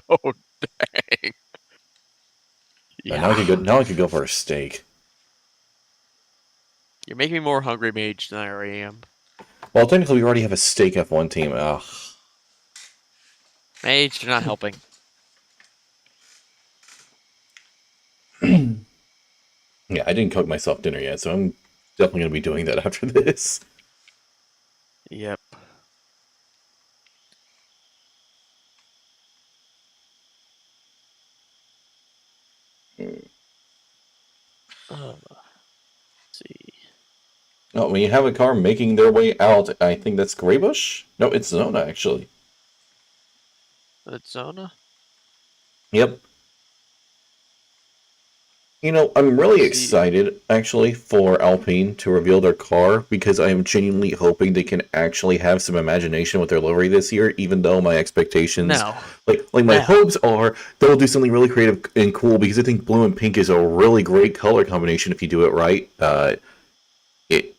Oh dang. Now I could go. Yeah. Now I could go for a steak. You're making me more hungry, Mage, than I already am. Well, technically, we already have a steak F1 team. Ugh. Mage, you're not helping. Yeah, I didn't cook myself dinner yet, so I'm definitely gonna be doing that after this. Yep. Let's see. Oh, when you have a car making their way out, I think that's Greybush? No, it's Zona, actually. That's Zona? Yep. You know, I'm really See- excited, actually, for Alpine to reveal their car, because I am genuinely hoping they can actually have some imagination with their livery this year, even though my expectations... No. Like my No. hopes are they'll do something really creative and cool, because I think blue and pink is a really great color combination if you do it right.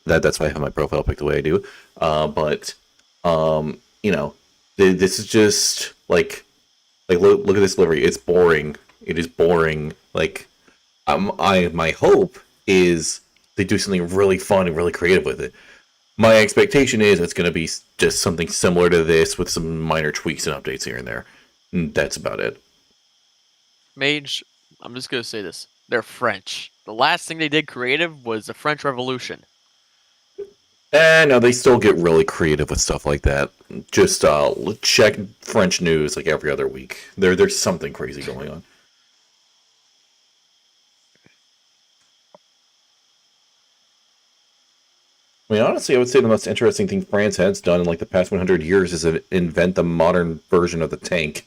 That's why I have my profile picked the way I do. But you know, this is just like look at this livery. It's boring. It is boring. Like my hope is they do something really fun and really creative with it. My expectation is it's going to be just something similar to this with some minor tweaks and updates here and there. And that's about it. Mage, I'm just gonna say this. They're French. The last thing they did creative was the French Revolution. No, they still get really creative with stuff like that. Just check French news like every other week. There's something crazy going on. I mean, honestly, I would say the most interesting thing France has done in like the past 100 years is invent the modern version of the tank.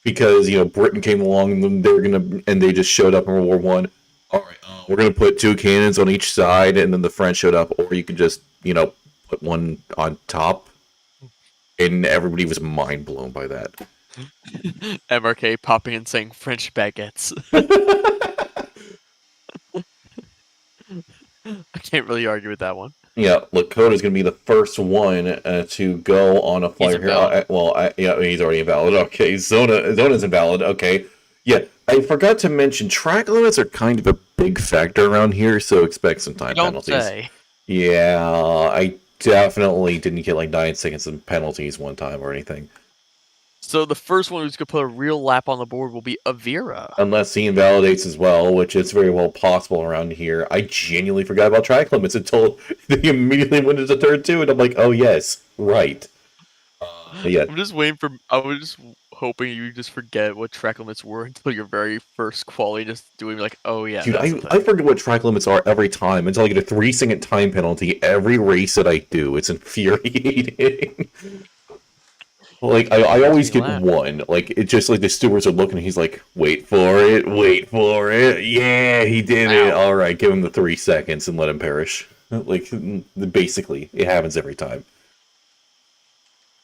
Because Britain came along and they just showed up in World War One. All right, we're gonna put two cannons on each side, and then the French showed up, or you could just put one on top, and everybody was mind blown by that. MRK popping and saying French baguettes. I can't really argue with that one. Yeah, Lakota's going to be the first one to go on a flyer here. Yeah, he's already invalid. Okay, Zona's invalid. Okay, yeah, I forgot to mention track limits are kind of a big factor around here, so expect some time Don't penalties. say. Yeah, I definitely didn't get like 9 seconds of penalties one time or anything. So the first one who's gonna put a real lap on the board will be Avira. Unless he invalidates as well, which is very well possible around here. I genuinely forgot about track limits until they immediately went into turn 2, and I'm like, oh yes, right. Yeah. I'm just waiting for. I was just hoping you just forget what track limits were until your very first quality, just doing like, oh yeah. Dude, that's I forget what track limits are every time until I get a 3-second time penalty every race that I do. It's infuriating. Like, I always get one. Like, it's just like the stewards are looking, and he's like, wait for it, wait for it. Yeah, he did it. All right, give him the 3 seconds and let him perish. Like, basically, it happens every time.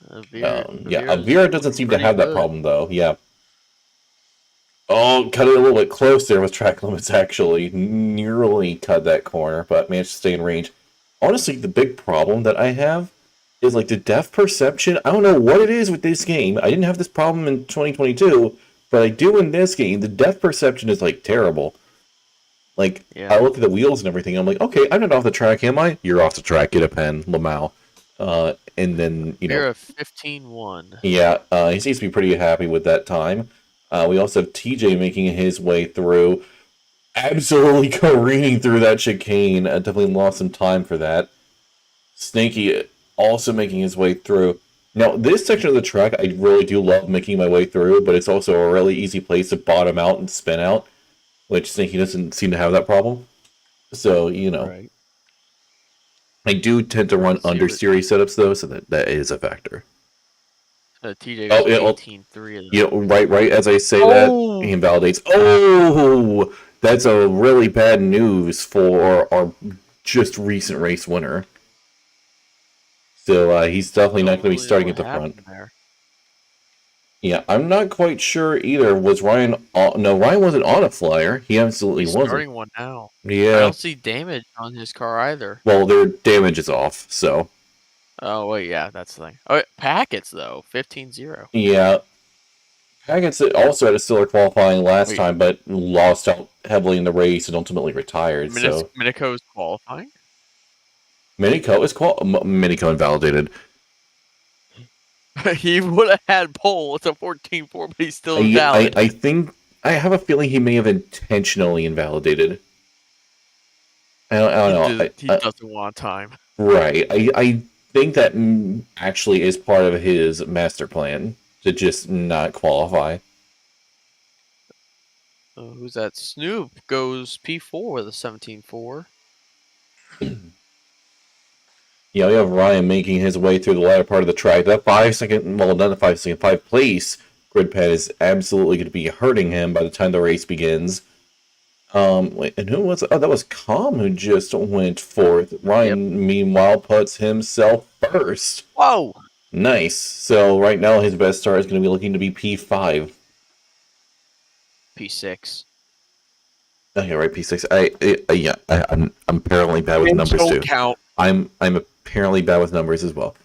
Avira doesn't seem to have that problem, though. Yeah. Oh, cut it a little bit close there with track limits, actually. Nearly cut that corner, but managed to stay in range. Honestly, the big problem that I have is like the depth perception. I don't know what it is with this game. I didn't have this problem in 2022, but I do in this game. The depth perception is like terrible. Like, I look at the wheels and everything. I'm like, okay, I'm not off the track, am I? You're off the track. Get a pen, Lamau. And then, You're a 15-1. Yeah, he seems to be pretty happy with that time. We also have TJ making his way through, absolutely careening through that chicane. Definitely lost some time for that. Snaky also making his way through. Now, this section of the track, I really do love making my way through, but it's also a really easy place to bottom out and spin out, which Snaky doesn't seem to have that problem. So, Right. I do tend to run understeery setups, though, so that is a factor. TJ was 18-3. Right as I say that, he invalidates. Oh! that's a really bad news for our just recent race winner. So he's definitely not Don't going to be really know starting what at the front. happened there. Yeah, I'm not quite sure either. Was Ryan? No, Ryan wasn't on a flyer. He absolutely He's wasn't. starting one now. I Yeah. don't see damage on his car either. Well, their damage is off, so Oh, wait, yeah, that's the thing. Oh, packets, though. 15-0. yeah. Haggins also had a stellar qualifying last Wait, time, but lost out heavily in the race and ultimately retired. So Minico's qualifying? Minico is Minico invalidated. He would have had pole. It's a 14-4, but he's still I, I invalid. I think I have a feeling he may have intentionally invalidated. I don't know. He doesn't want time. Right. I think that actually is part of his master plan to just not qualify. Who's that? Snoop goes P4 with a 17-4. Yeah, we have Ryan making his way through the latter part of the track. That 5 second, well, not the 5 second, 5 place grid pad is absolutely going to be hurting him by the time the race begins. Wait, and who was? Oh, that was Calm who just went fourth. Ryan, meanwhile, puts himself first. Whoa! Nice. So right now, his best start is going to be looking to be P5. P6. Oh, yeah, right, P6. I'm apparently bad with numbers Don't too. count. I'm apparently bad with numbers as well.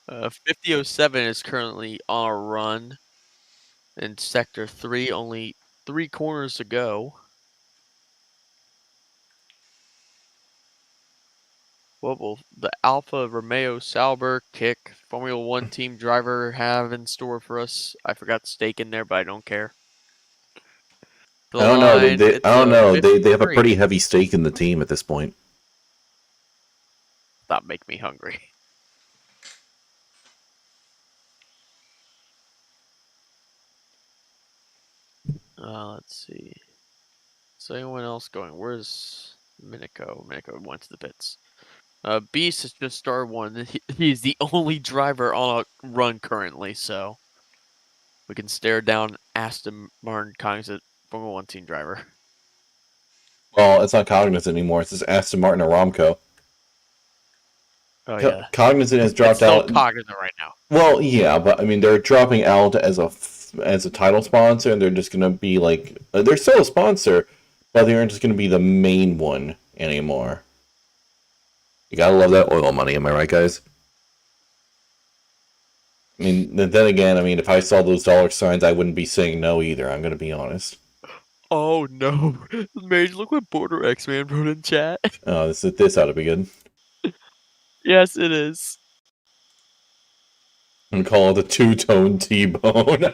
5007 is currently on a run in Sector 3, only 3 corners to go. What will the Alfa Romeo Sauber kick Formula 1 team driver have in store for us? I forgot stake in there, but I don't care. The I don't know. line, I it's don't a know. They have a 53. pretty heavy stake in the team at this point. That make me hungry. Let's see. Is anyone else going? Where's Minico? Minico went to the pits. Beast has just started one. He's the only driver on a run currently, so we can stare down Aston Martin Cognizant Formula 1 team driver. Well, it's not Cognizant anymore. It's just Aston Martin or Romco. Oh yeah, Cognizant has it's dropped still out. Cognizant right now. Well, yeah, but I mean they're dropping out as a title sponsor, and they're just gonna be like they're still a sponsor, but they aren't just gonna be the main one anymore. You gotta love that oil money, am I right, guys? I mean, then again, I mean, if I saw those dollar signs, I wouldn't be saying no either. I'm gonna be honest. Oh no, Mage! Look what Border X Man wrote in chat. Oh, this ought to be good. Yes, it is. And call it the two-tone T-bone.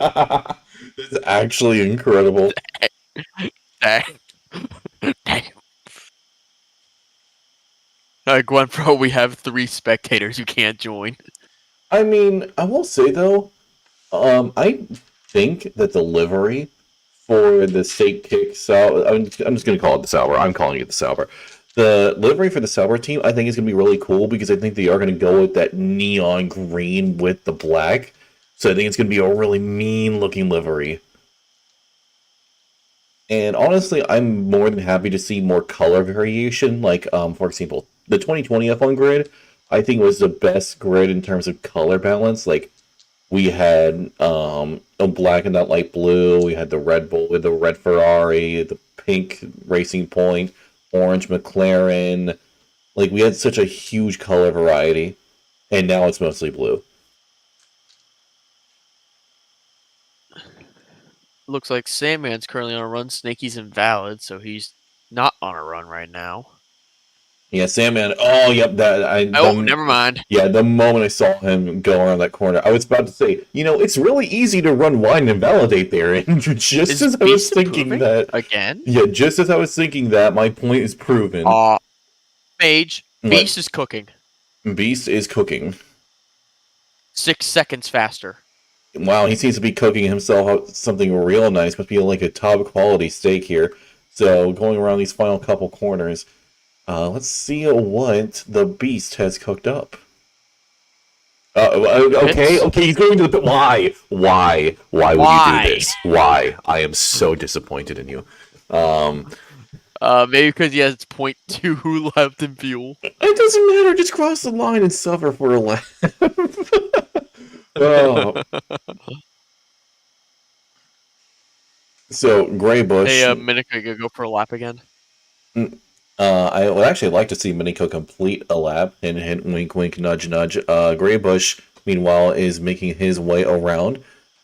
It's actually incredible. Dang. Dang. Gwen Pro, we have 3 spectators. You can't join. I mean, I will say though, I think that the livery for the steak kick I'm just gonna call it the Sauber. I'm calling it the Sauber. The livery for the Sauber team, I think, is gonna be really cool because I think they are gonna go with that neon green with the black. So I think it's gonna be a really mean looking livery. And honestly, I'm more than happy to see more color variation. Like, for example, the 2020 F1 grid, I think was the best grid in terms of color balance. Like, we had a black and that light blue. We had the Red Bull with the red Ferrari, the pink Racing Point, orange McLaren. Like, we had such a huge color variety, and now it's mostly blue. Looks like Sandman's currently on a run. Snakey's invalid, so he's not on a run right now. Yeah, Sandman. Oh, yep. Never mind. Yeah, the moment I saw him go around that corner, I was about to say, it's really easy to run wide and invalidate there. And just as I was thinking that again, yeah, just as I was thinking that, my point is proven. Mage, Beast is cooking. Beast is cooking. 6 seconds faster. Wow, he seems to be cooking himself out something real nice. Must be like a top quality steak here. So going around these final couple corners, let's see what the Beast has cooked up. Okay, he's going to the pit. Why would you do this? Why? I am so disappointed in you. Maybe because he has 0.2 left in fuel. It doesn't matter. Just cross the line and suffer for a lap. Oh. So Gray Bush. Hey, Minika, you gonna go for a lap again? I would actually like to see Miniko complete a lap. Hint, hint, wink, wink, nudge, nudge. Gray Bush, meanwhile, is making his way around.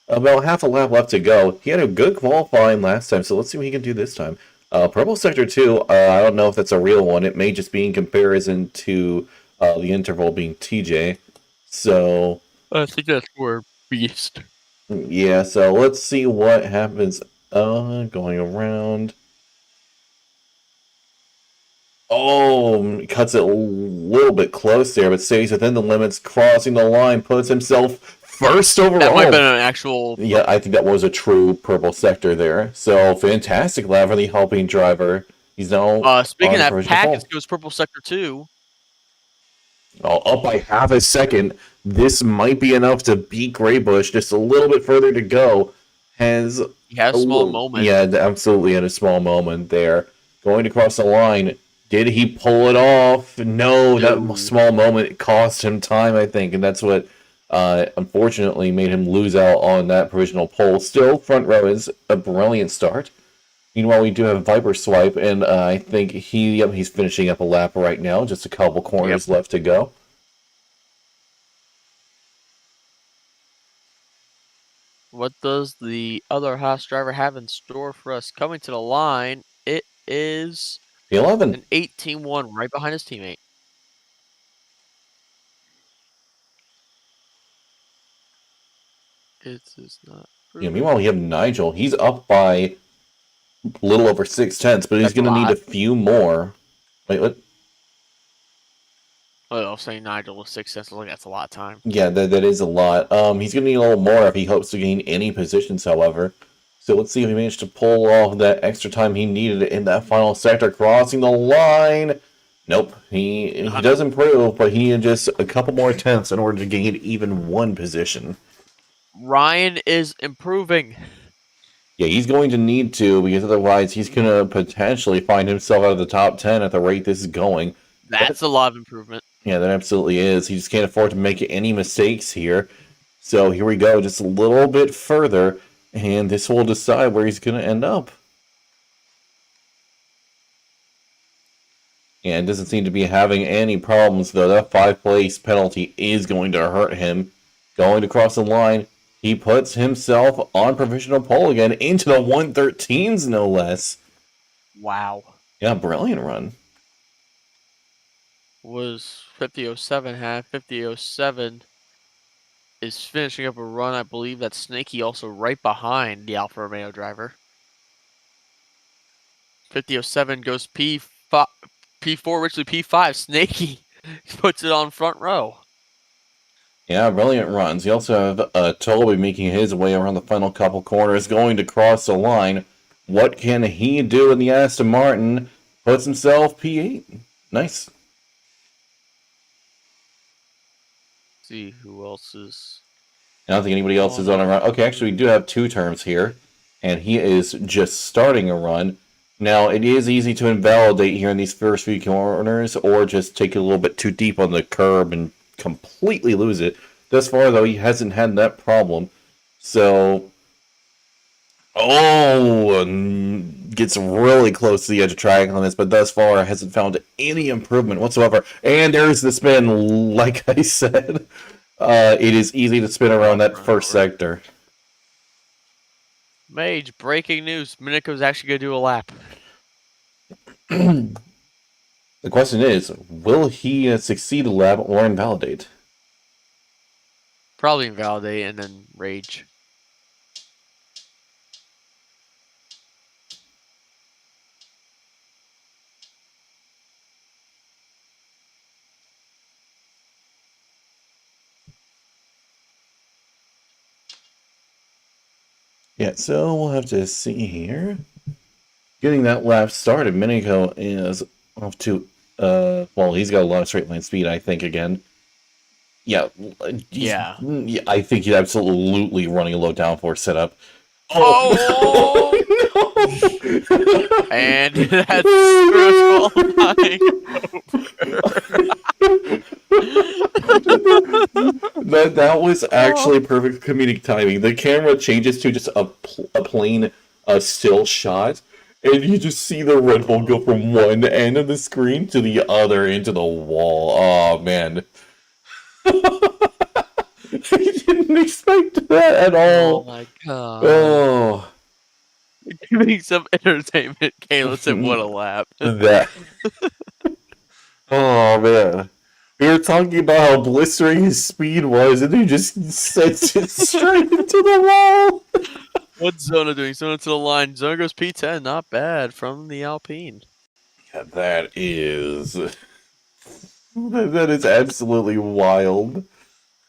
About half a lap left to go. He had a good qualifying last time, so let's see what he can do this time. Purple Sector 2, I don't know if that's a real one. It may just be in comparison to the interval being TJ. So, I think that's for Beast. yeah, so let's see what happens. Going around. Oh, cuts it a little bit close there, but stays within the limits, crossing the line, puts himself first overall. That might have been an actual... Yeah, I think that was a true purple sector there. So, fantastic lap for the helping driver. He's now speaking on of that, package goes Purple Sector 2. Up by half a second. This might be enough to beat Graybush. Just a little bit further to go. He has a small moment. Yeah, absolutely, at a small moment there. Going to cross the line. Did he pull it off? No, that small moment cost him time, I think, and that's what unfortunately made him lose out on that provisional pole. Still, front row is a brilliant start. Meanwhile, we do have Viper Swipe, and I think he's finishing up a lap right now. Just a couple corners left to go. What does the other Haas driver have in store for us? Coming to the line, it is The 11. an 18-1 right behind his teammate. It is not. Yeah, meanwhile, we have Nigel. He's up by a little over 6/10, but he's going to need a few more. Wait, what? Oh, I was saying Nigel with 6 cents. Like, that's a lot of time. Yeah, that is a lot. He's going to need a little more if he hopes to gain any positions, however. So let's see if he managed to pull off that extra time he needed in that final sector, crossing the line. Nope, he does improve, but he needed just a couple more tenths in order to gain even one position. Ryan is improving. Yeah, he's going to need to, because otherwise he's going to potentially find himself out of the top 10 at the rate this is going. That's a lot of improvement. Yeah, that absolutely is. He just can't afford to make any mistakes here. So here we go, just a little bit further, and this will decide where he's going to end up. And it doesn't seem to be having any problems, though. That 5-place penalty is going to hurt him. Going to cross the line, he puts himself on provisional pole again, into the 113s, no less. Wow. Yeah, brilliant run. Was 50.07 had 50.07 is finishing up a run. I believe that Snakey also right behind the Alfa Romeo driver. 50.07 goes P4, Richley P5. Snakey puts it on front row. Yeah, brilliant runs. You also have Toby making his way around the final couple corners, going to cross the line. What can he do in the Aston Martin? Puts himself P8. Nice. See who else is. I don't think anybody else is on a run. Okay, actually, we do have two terms here, and he is just starting a run. Now, it is easy to invalidate here in these first few corners, or just take it a little bit too deep on the curb and completely lose it. Thus far, though, he hasn't had that problem. So, gets really close to the edge of track on this, but thus far hasn't found any improvement whatsoever. And there's the spin, like I said. It is easy to spin around that first sector. Mage, breaking news. Miniko's actually going to do a lap. The question is, will he succeed a lap or invalidate? Probably invalidate and then rage. Yeah, so we'll have to see here. Getting that lap started, Miniko is off to, well, he's got a lot of straight line speed, I think, again. Yeah. I think he's absolutely running a low downforce setup. Oh! And that's Scrooge qualifying. That was actually perfect comedic timing. The camera changes to just a plain still shot, and you just see the Red Bull go from one end of the screen to the other into the wall. Oh man. I didn't expect that at Oh all. my god. Oh, Giving some entertainment, Kayla said, what a lap. that. Oh man. We were talking about how blistering his speed was, and he just sends it straight into the wall. What's Zona doing? Zona to the line. Zona goes P10. Not bad from the Alpine. Yeah, that is absolutely wild.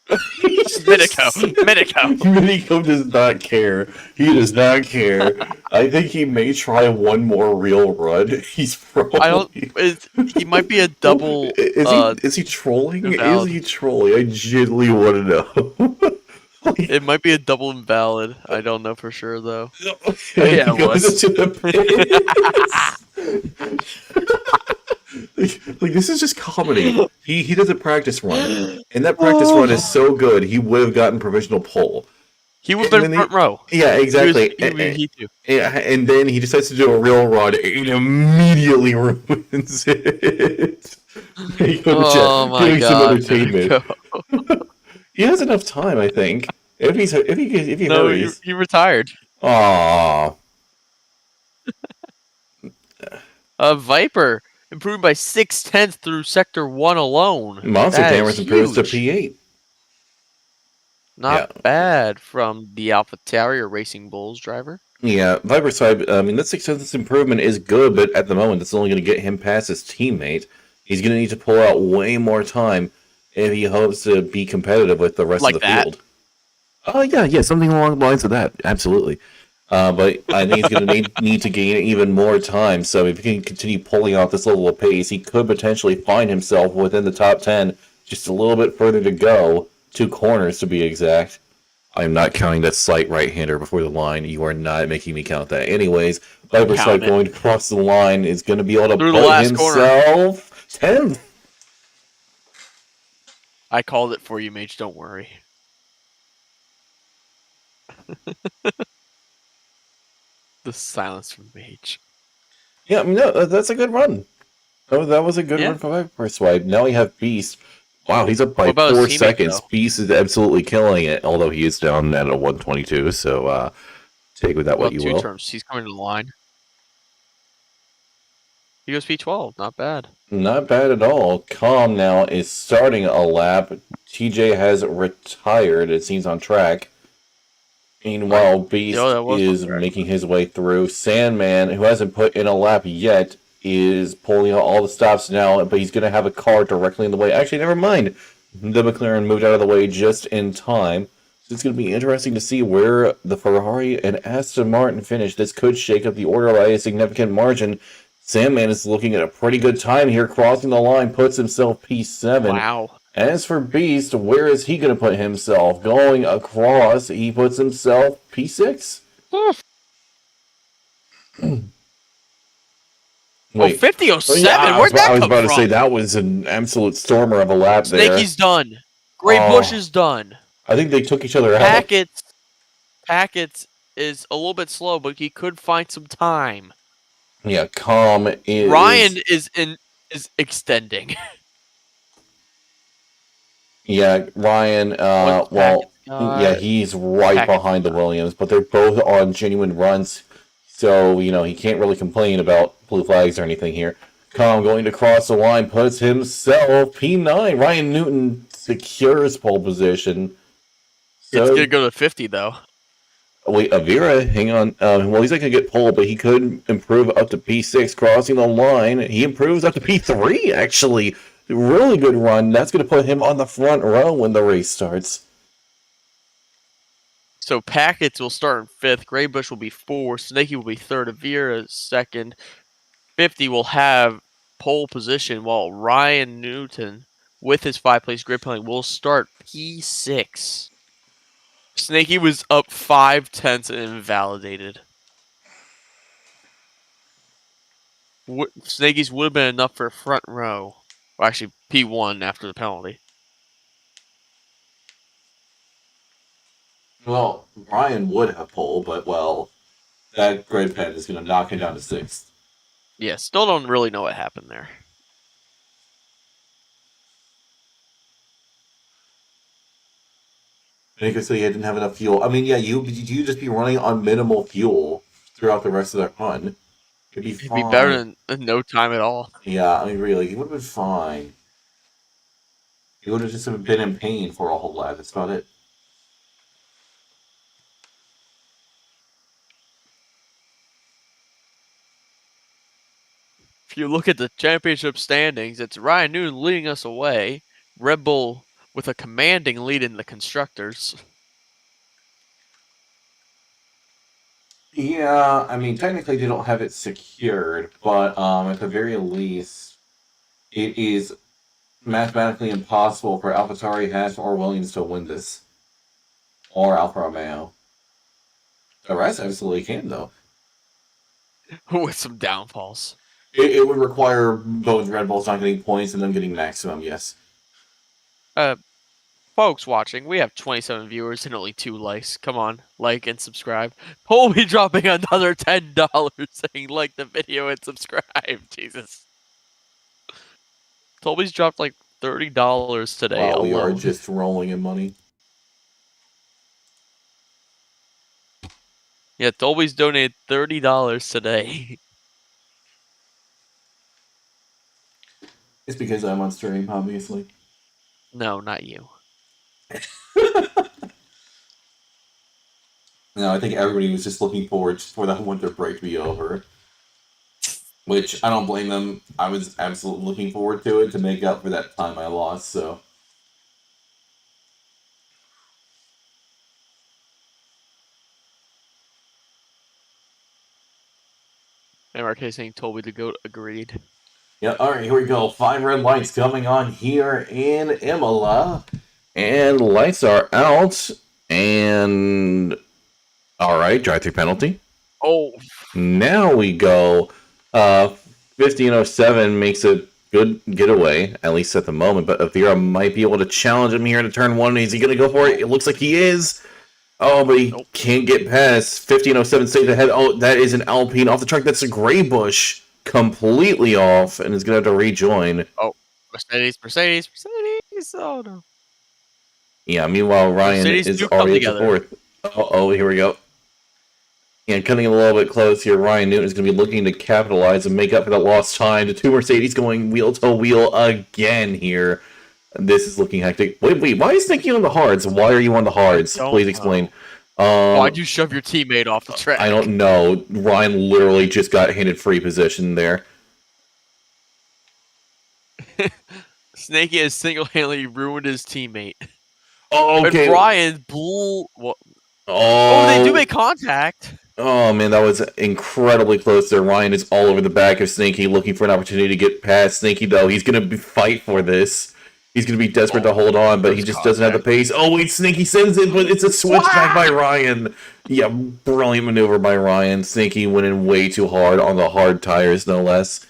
Minico. Minico does not care. He does not care. I think he may try one more real run. He's probably. I don't. He might be a double. Is he trolling? invalid. Is he trolling? I genuinely want to know. It might be a double invalid. I don't know for sure though. Yeah, Yeah, he it goes was. into the pits. like this is just comedy. He does a practice run, and that practice run is so good he would have gotten provisional pole. He would have been front row. Yeah, exactly. And then he decides to do a real run and immediately ruins it. Oh my god! Some entertainment. He has enough time, I think. If he No, hurries. he retired. Aww. Viper improved by 6/10 through sector 1 alone. Monster That Cameras is improves to huge. P8. Not bad from the Alpha Terrier Racing Bulls driver. Yeah, Viper side. I mean, that 6/10 improvement is good, but at the moment, it's only going to get him past his teammate. He's going to need to pull out way more time if he hopes to be competitive with the rest of the field. Oh yeah, something along the lines of that. Absolutely. But I think he's going to need to gain even more time. So if he can continue pulling out this level of pace, he could potentially find himself within the top 10, just a little bit further to go, 2 corners to be exact. I'm not counting that slight right-hander before the line. You are not making me count that. Anyways, Viper side going to cross the line is going to be able to put himself 10th. I called it for you, Mage. Don't worry. The silence from Mage. Yeah, no, that's a good run. Oh, that was a good run for Viper swipe. Now we have Beast. Wow, he's up by 4 seconds. Beast is absolutely killing it, although he is down at a 122. So take with that what you will. 2 turns. He's coming to the line. He goes P12. Not bad. Not bad at all. Calm now is starting a lap. TJ has retired. It seems on track. Meanwhile, Beast is making his way through. Sandman, who hasn't put in a lap yet, is pulling out all the stops now, but he's going to have a car directly in the way. Actually, never mind. The McLaren moved out of the way just in time. So it's going to be interesting to see where the Ferrari and Aston Martin finish. This could shake up the order by a significant margin. Sandman is looking at a pretty good time here, crossing the line, puts himself P7. Wow. As for Beast, where is he going to put himself? Going across, he puts himself P6? Wait. 50.07? Yeah, Where'd that come from? I was about to say, that was an absolute stormer of a lap there. Snakey's done. Gray Bush is done. I think they took each other out. Packets is a little bit slow, but he could find some time. Yeah, Calm is... Ryan is extending. Yeah, Ryan, he's right behind the Williams, but they're both on genuine runs, so, he can't really complain about blue flags or anything here. Calm going to cross the line, puts himself P9. Ryan Newton secures pole position. So, it's going to go to 50, though. Wait, Avira, hang on. Well, he's not going to get pole, but he could improve up to P6, crossing the line. He improves up to P3, actually. Really good run. That's going to put him on the front row when the race starts. So Packets will start in 5th. Graybush will be 4th. Snakey will be 3rd. Avira 2nd. 50 will have pole position, while Ryan Newton, with his 5-place grid penalty, will start P6. Snakey was up 5/10 and invalidated. Snakey's would have been enough for front row. Or actually, P1 after the penalty. Well, Ryan would have pole, but well, that grid pen is going to knock him down to 6th. Yeah, still don't really know what happened there. And you could say he didn't have enough fuel. I mean, yeah, you just be running on minimal fuel throughout the rest of that run. It'd be It'd fine. be better than no time at all. Yeah, I mean, really, he would have been fine. He would have just been in pain for a whole lap. That's about it. If you look at the championship standings, it's Ryan Newton leading us away. Red Bull with a commanding lead in the constructors. Yeah, I mean, technically they don't have it secured, but at the very least, it is mathematically impossible for AlphaTauri, Haas, or Williams to win this. Or Alfa Romeo. The rest absolutely can, though. With some downfalls. It would require both Red Bulls not getting points and them getting maximum, yes. Folks watching, we have 27 viewers and only 2 likes. Come on, like and subscribe. We'll be dropping another $10 saying like the video and subscribe. Jesus. Toby's dropped like $30 today Wow, we are alone. just rolling in money. Yeah, Toby's donated $30 today. It's because I'm on stream, obviously. No, not you. No, I think everybody was just looking forward for that winter break to be over. Which, I don't blame them. I was absolutely looking forward to it to make up for that time I lost, so... MRK saying Toby the GOAT agreed. Yeah, alright, here we go. 5 red lights coming on here in Imola. And lights are out. And... Alright, drive-through penalty. Oh, Now we go. 1507 makes a good getaway, at least at the moment. But Avira might be able to challenge him here to turn 1. Is he going to go for it? It looks like he is. Oh, but he can't get past. 1507 stays ahead. Oh, that is an Alpine off the track. That's a Gray Bush completely off and is going to have to rejoin. Oh, Mercedes. Oh, no. Yeah, meanwhile, Ryan Mercedes is do come already at the together. 4th. Oh, here we go. And cutting a little bit close here, Ryan Newton is going to be looking to capitalize and make up for that lost time. The 2 Mercedes going wheel to wheel again here. This is looking hectic. Wait, why is Nicky on the hards? Why are you on the hards? Please explain. Why'd you shove your teammate off the track? I don't know. Ryan literally just got handed free position there. Snakey has single-handedly ruined his teammate. Oh, okay. And Ryan blew... What? Oh, They do make contact. Oh, man, that was incredibly close there. Ryan is all over the back of Snakey, looking for an opportunity to get past Snakey, though. He's going to fight for this. He's going to be desperate to hold on, but he just doesn't have the pace. Oh, wait, Snakey sends it, but it's a switchback by Ryan. Yeah, brilliant maneuver by Ryan. Snakey went in way too hard on the hard tires, no less.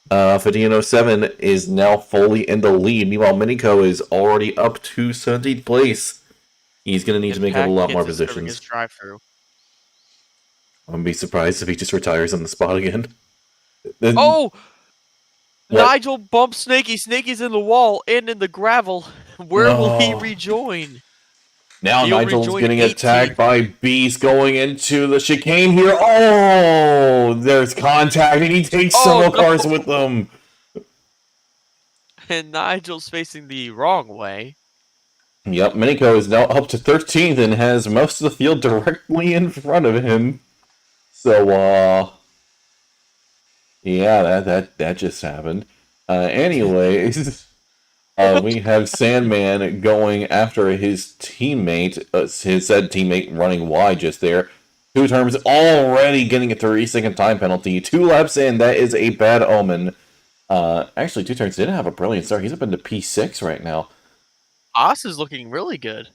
1507 is now fully in the lead. Meanwhile, Minico is already up to 17th place. He's going to need to make up a lot more positions. Drive-through. I wouldn't be surprised if he just retires on the spot again. Oh! What? Nigel bumps Snakey. Snakey's in the wall and in the gravel. Where will he rejoin? Now He'll Nigel's rejoin getting 18th. attacked by Beast going into the chicane here. Oh! There's contact, and he takes several cars with them. And Nigel's facing the wrong way. Yep, Minico is now up to 13th and has most of the field directly in front of him. So, yeah, that just happened. Anyways, we have Sandman going after his teammate, his said teammate running wide just there. 2 turns already getting a 3-second time penalty. 2 laps in, that is a bad omen. Actually, 2 turns didn't have a brilliant start. He's up into P6 right now. Haas is looking really good.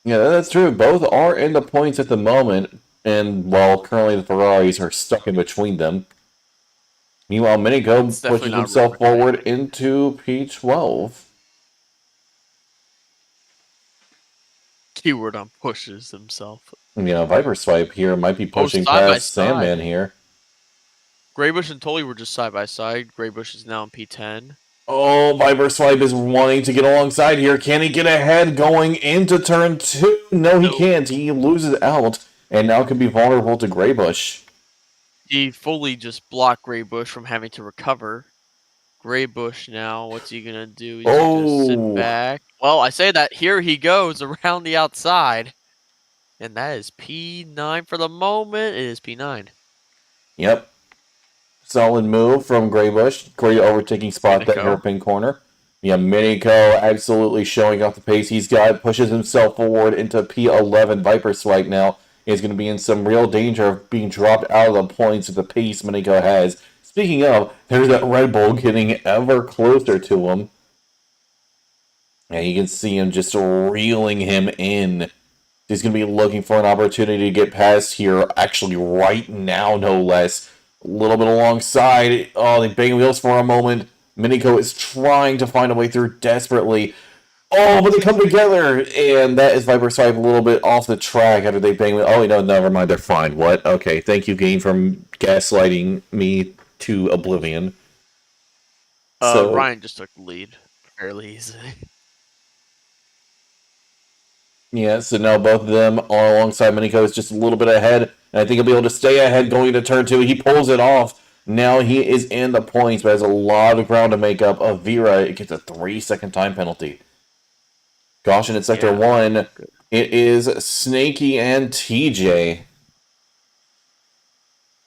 Yeah, that's true. Both are in the points at the moment, and while currently the Ferraris are stuck in between them. Meanwhile, Minico It's definitely pushes not a real himself quick fight. forward into P12. Keyword on pushes himself. Viper Swipe here might be Oh, pushing side by past side. Sandman here. Graybush and Tully were just side by side. Graybush is now in P10. Oh, Viper Swipe is wanting to get alongside here. Can he get ahead going into turn 2? No, he No. can't. He loses out, and now can be vulnerable to Graybush. He fully just blocked Graybush from having to recover. Graybush now, what's he gonna do? He's just gonna sit Oh, back. Well, I say that here he goes around the outside. And that is P9 for the moment. It is P9. yep. Solid move from Graybush. Great overtaking spot that Minico. hairpin corner. Yeah, Minico absolutely showing off the pace he's got. Pushes himself forward into P11. Viper Swipe now is going to be in some real danger of being dropped out of the points with the pace Minico has. Speaking of, there's that Red Bull getting ever closer to him. And you can see him just reeling him in. He's going to be looking for an opportunity to get past here, actually right now, no less. A little bit alongside. Oh, they bang wheels for a moment. Minico is trying to find a way through desperately. Oh, but they come together, and that is Viper Swipe a little bit off the track after they bang wheels. Oh, no, never mind, they're fine. What? Okay, thank you, game, for gaslighting me to oblivion. So, Ryan just took the lead fairly easily. yeah, so now both of them are alongside Minico is just a little bit ahead, and I think he'll be able to stay ahead going into turn 2. He pulls it off. Now he is in the points, but has a lot of ground to make up. Avira, it gets a 3-second time penalty. Caution at Sector 1. It is Snaky and TJ.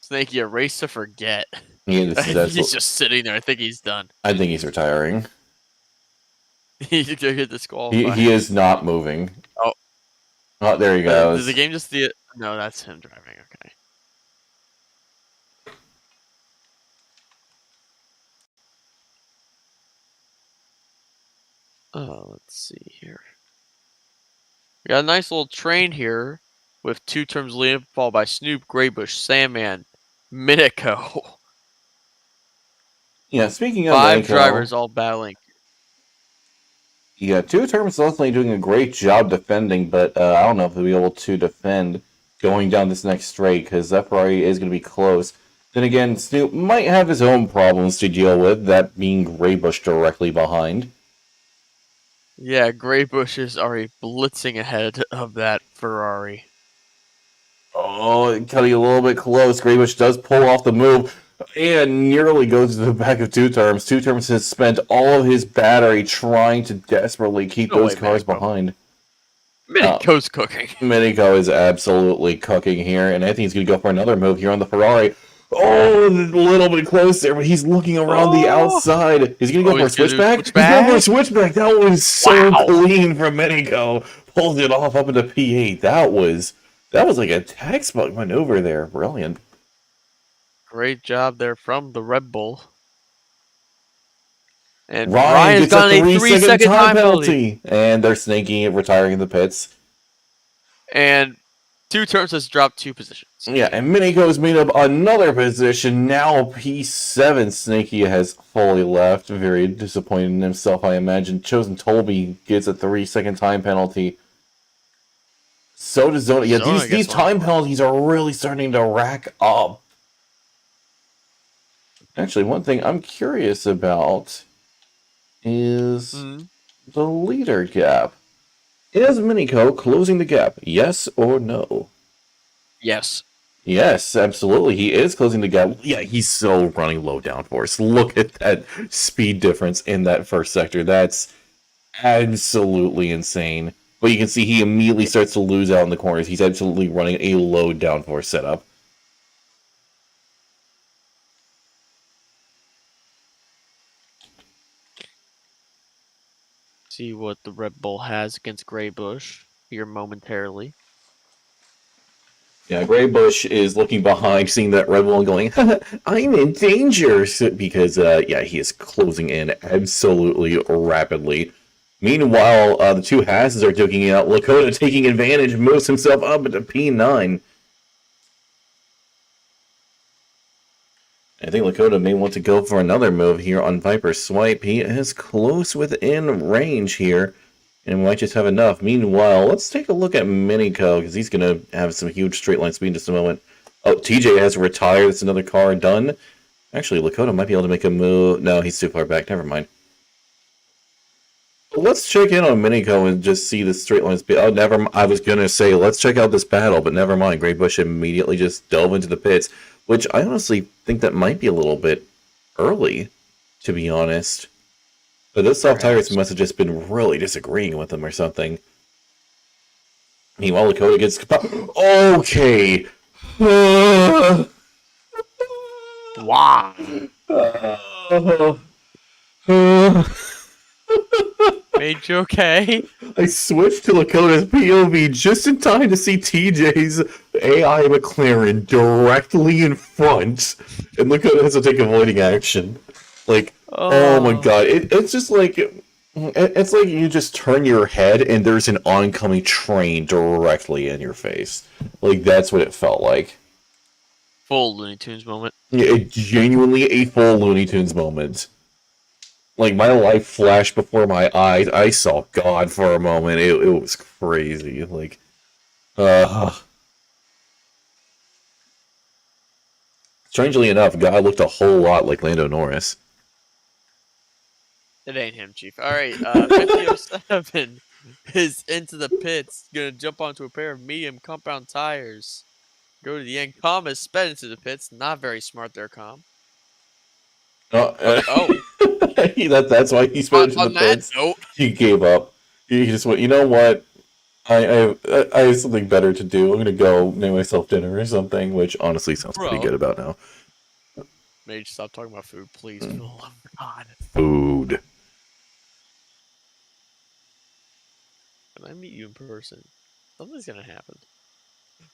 Snaky, a race to forget. Yeah, this is He's just sitting there. I think he's done. I think he's retiring. He's gonna get disqualified. He is not moving. Oh. Oh, there he goes. Did the game just see it? No, that's him driving. Okay. Oh, let's see here. We got a nice little train here with 2 terms leading, followed by Snoop, Graybush, Sandman, Minico. Yeah, speaking of 5 Minico, drivers all battling. yeah, 2 terms definitely doing a great job defending, but I don't know if they'll be able to defend going down this next straight, because that Ferrari is going to be close. Then again, Snoop might have his own problems to deal with, that being Graybush directly behind. Yeah, Graybush is already blitzing ahead of that Ferrari. Oh, cutting a little bit close. Graybush does pull off the move and nearly goes to the back of 2 terms. 2 terms has spent all of his battery trying to desperately keep those cars behind. Minico's cooking. Minico is absolutely cooking here, and I think he's going to go for another move here on the Ferrari. Oh, a little bit close there, but he's looking around the outside. Is he going to go for a switchback? He's going for a switchback. That was so clean from Minico. Pulled it off up into P8. That was like a textbook maneuver there. Brilliant. Great job there from the Red Bull. And Ryan Ryan's gets got a a 3-second time penalty. And they're sneaking, retiring in the pits. And 2 terms has dropped 2 positions. Yeah, and Minico's made up another position. Now P7 Snaky has fully left. Very disappointed in himself, I imagine. Chosen Tolby gets a 3-second time penalty. So does Zona. Yeah, these time penalties are really starting to rack up. Actually, one thing I'm curious about is the leader gap. Is Minico closing the gap? Yes or no? Yes. Yes, absolutely. He is closing the gap. Yeah, he's so running low downforce. Look at that speed difference in that first sector. That's absolutely insane. But you can see he immediately starts to lose out in the corners. He's absolutely running a low downforce setup. See what the Red Bull has against Graybush here momentarily. Yeah, Graybush is looking behind, seeing that Red Bull and going, I'm in danger! Because, yeah, he is closing in absolutely rapidly. Meanwhile, the 2 Hasses are duking it out. Lakota taking advantage, moves himself up into P9. I think Lakota may want to go for another move here on Viper's swipe. He is close within range here, and might just have enough. Meanwhile, let's take a look at Miniko, because he's going to have some huge straight line speed in just a moment. Oh, TJ has retired. That's another car done. Actually, Lakota might be able to make a move. No, he's too far back. Never mind. Let's check in on Miniko and just see the straight line speed. Oh, I was going to say, let's check out this battle, but never mind. Grey Bush immediately just dove into the pits, which I honestly think that might be a little bit early, to be honest. But those soft tires must have just been really disagreeing with him or something. Meanwhile, Lakota gets... Okay! Wow. Made you okay? I switched to Lakota's POV just in time to see TJ's AI McLaren directly in front, and Lakota has to take avoiding action. Like, oh my god, it's just like... It's like you just turn your head and there's an oncoming train directly in your face. Like, that's what it felt like. Full Looney Tunes moment. Yeah, it genuinely a full Looney Tunes moment. Like, my life flashed before my eyes. I saw God for a moment. It was crazy. Like, strangely enough, God looked a whole lot like Lando Norris. It ain't him, Chief. Alright, 5007 is into the pits. Gonna jump onto a pair of medium compound tires. Go to the end. Calm is sped into the pits. Not very smart there, Calm. That's why he spent into the pits. He gave up. He just went, you know what? I have something better to do. I'm gonna go make myself dinner or something, which honestly sounds pretty good about now. Mage, stop talking about food, please. For the love of God. Food. When I meet you in person, something's gonna happen.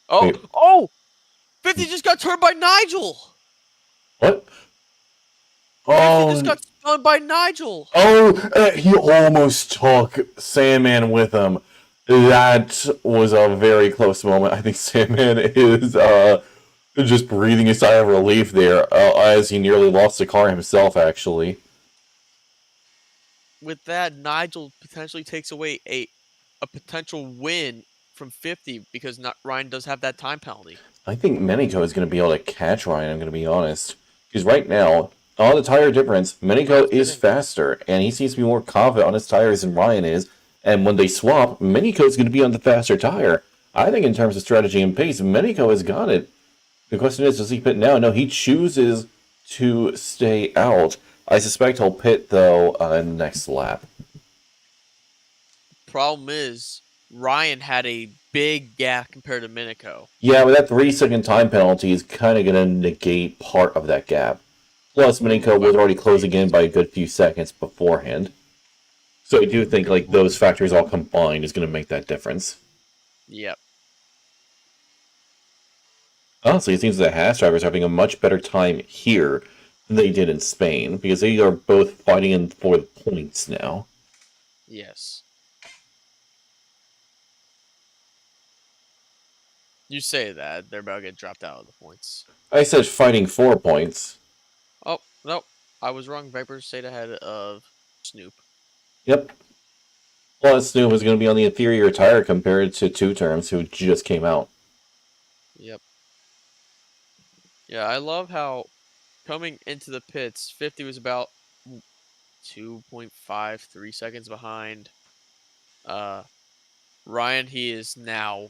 Oh! Wait. Oh! 50 just got turned by Nigel! What? 50 just got stunned by Nigel! Oh, he almost took Sandman with him. That was a very close moment. I think Sandman is just breathing a sigh of relief there, as he nearly lost the car himself, actually. With that, Nigel potentially takes away a potential win from 50 because Ryan does have that time penalty. I think Miniko is going to be able to catch Ryan, I'm going to be honest. Because right now, on the tire difference, Miniko is faster, and he seems to be more confident on his tires than Ryan is. And when they swap, Miniko is going to be on the faster tire. I think in terms of strategy and pace, Miniko has got it. The question is, does he pit now? No, he chooses to stay out. I suspect he'll pit, though, in the next lap. Problem is, Ryan had a big gap compared to Miniko. Yeah, but that 3-second time penalty is kind of going to negate part of that gap. Plus, Miniko was already closing in by a good few seconds beforehand. So I do think like those factors all combined is going to make that difference. Yep. Honestly, it seems that Haas drivers are having a much better time here than they did in Spain, because they are both fighting for the points now. Yes. You say that, they're about to get dropped out of the points. I said fighting for points. Oh, no. I was wrong. Viper stayed ahead of Snoop. Yep. Plus, Snoop was going to be on the inferior tire compared to Two Terms, who just came out. Yep. Yeah, I love how coming into the pits, 50 was about 2.53 seconds behind. Ryan, he is now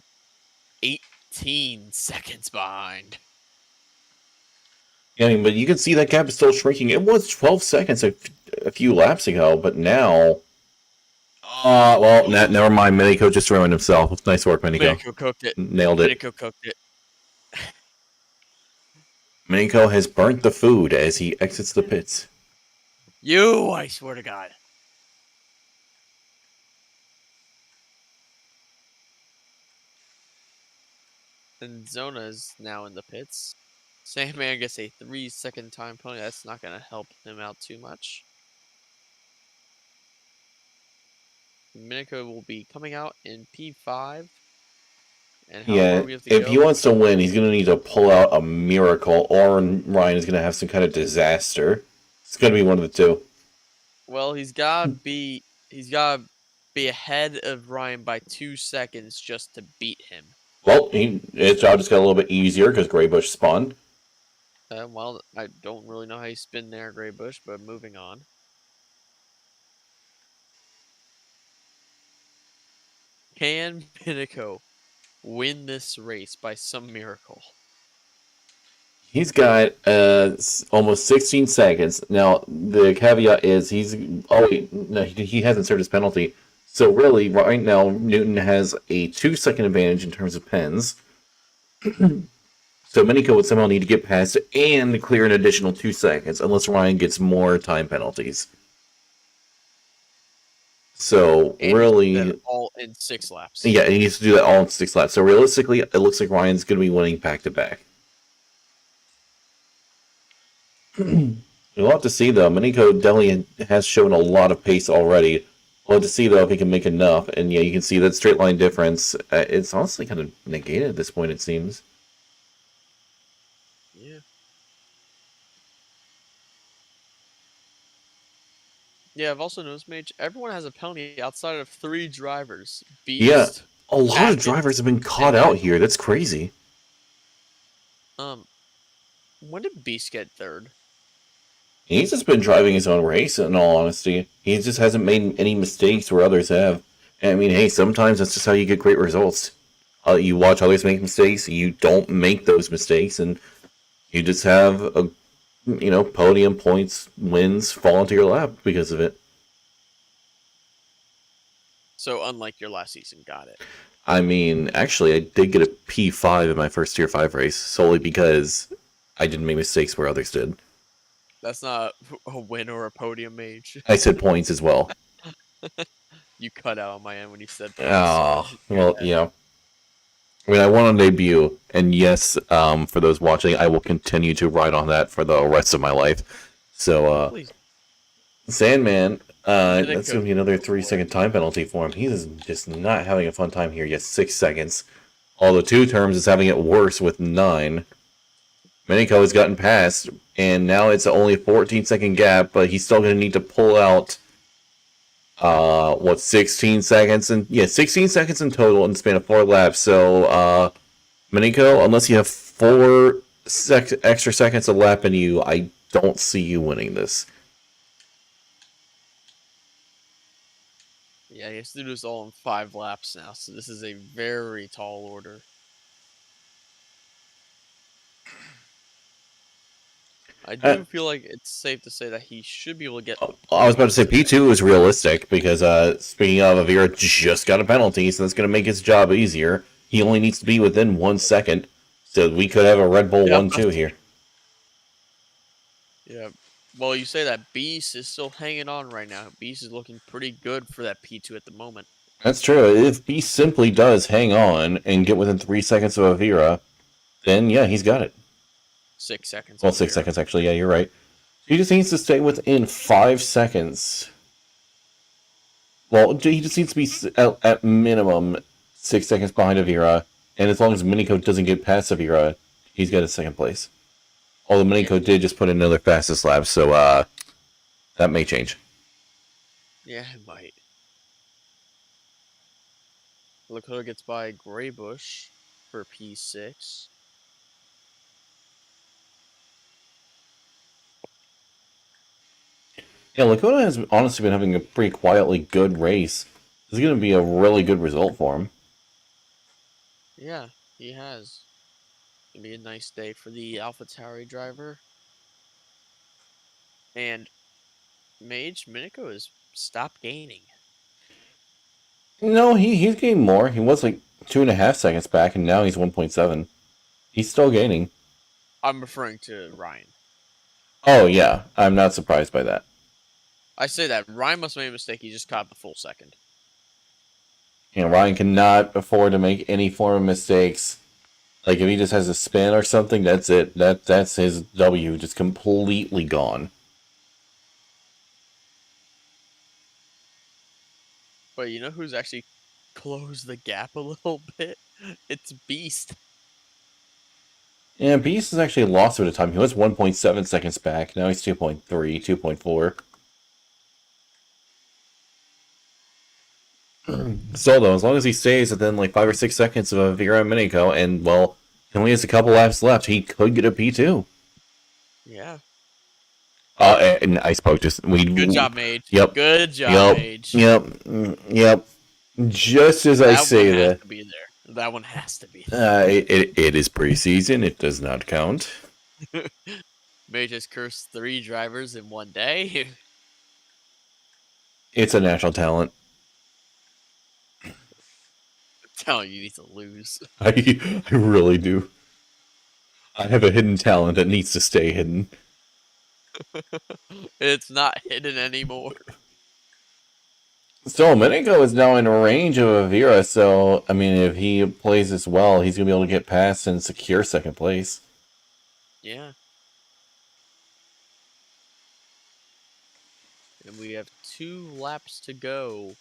18 seconds behind. Yeah, I mean, but you can see that gap is still shrinking. It was 12 seconds a few laps ago, but now... well, never mind. Miniko just ruined himself. Nice work, Miniko. Miniko cooked it. Nailed it. Miniko cooked it. Miniko has burnt the food as he exits the pits. I swear to God. And Zona is now in the pits. Sandman gets a 3-second time penalty. That's not going to help him out too much. Miniko will be coming out in P5. And how far Yeah, we have to if he go? wants to win, he's going to need to pull out a miracle, or Ryan is going to have some kind of disaster. It's going to be one of the two. Well, he's gotta be ahead of Ryan by 2 seconds just to beat him. Well, his job just got a little bit easier because Greybush spawned. Well, I don't really know how you spin there, Greybush, but moving on. Can Pinnacle win this race by some miracle? He's got almost 16 seconds. Now, the caveat is oh, wait, no, he hasn't served his penalty. So, really, right now, Newton has a 2-second advantage in terms of pens. So, Miniko would somehow need to get past and clear an additional 2 seconds, unless Ryan gets more time penalties. So, And he did that really, all in 6 laps. yeah, he needs to do that all in 6 laps. So, realistically, it looks like Ryan's going to be winning back to back. We'll have to see, though. Miniko definitely has shown a lot of pace already. We'll have to see, though, if he can make enough. And, yeah, you can see that straight line difference. It's honestly kind of negated at this point, it seems. Yeah. Yeah, I've also noticed, Mage, everyone has a penalty outside of 3 drivers. Yeah, Beast, a lot of Atkins, drivers have been caught and out Pinnacle. here. That's crazy. When did Beast get 3rd? He's just been driving his own race, in all honesty. He just hasn't made any mistakes where others have. And, I mean, hey, sometimes that's just how you get great results. You watch others make mistakes, you don't make those mistakes, and you just have podium points, wins fall into your lap because of it. So unlike your last season, got it. I mean, actually, I did get a P5 in my first Tier 5 race, solely because I didn't make mistakes where others did. That's not a win or a podium, Mage. I said points as well. You cut out on my end when you said points. Oh, So well, yeah. I mean, I won on debut, and yes, for those watching, I will continue to ride on that for the rest of my life. So, please. Sandman, that's Miniko, going to be another go for 3-second it. time penalty for him. He is just not having a fun time here. Yes, 6 seconds. Although 2 terms is having it worse with 9. Miniko has gotten past, and now it's only a 14-second gap, but he's still going to need to pull out, 16 seconds? 16 seconds in total in the span of 4 laps. So, Miniko, unless you have 4 extra seconds a lap in you, I don't see you winning this. Yeah, he has to do this all in 5 laps now, so this is a very tall order. I do feel like it's safe to say that he should be able to get. I was about to say P2 is realistic because, speaking of, Avira just got a penalty, so that's going to make his job easier. He only needs to be within 1 second, so we could have a Red Bull 1-2 here. Yeah. Well, you say that Beast is still hanging on right now. Beast is looking pretty good for that P2 at the moment. That's true. If Beast simply does hang on and get within 3 seconds of Avira, then yeah, he's got it. 6 seconds. Well, 6 seconds actually. Yeah, you're right. He just needs to stay within 5 seconds. Well, he just needs to be at minimum 6 seconds behind Avira, and as long as Miniko doesn't get past Avira, he's got a second place. Although Miniko did just put in another fastest lap, so that may change. Yeah, it might. Lakota gets by Greybush for P6. Yeah, Lakota has honestly been having a pretty quietly good race. This is going to be a really good result for him. Yeah, he has. It'll be a nice day for the AlphaTauri driver. And Mage Miniko has stopped gaining. No, he's gained more. He was like 2.5 seconds back, and now he's 1.7. He's still gaining. I'm referring to Ryan. Oh, yeah. I'm not surprised by that. I say that. Ryan must have made a mistake. He just caught the full second. You know, Ryan cannot afford to make any form of mistakes. Like, if he just has a spin or something, that's it. That's his W just completely gone. But you know who's actually close the gap a little bit. It's Beast. Yeah, Beast has actually lost a bit of time. He was 1.7 seconds back. Now he's 2.3, 2.4. So though, as long as he stays within like 5 or 6 seconds of Vera and Miniko, and well, he only has a couple laps left, he could get a P2. Yeah. And I spoke to Good job, Mage. Yep. Good job, Mage. Yep. Just as I say that. One has that, to be there. That one has to be there. it is preseason. It does not count. Mage has cursed 3 drivers in one day. It's a national talent. I'm telling you, need to lose. I really do. I have a hidden talent that needs to stay hidden. It's not hidden anymore. So Miniko is now in range of Avira, so I mean, if he plays this well, he's gonna be able to get past and secure second place. Yeah. And we have 2 laps to go.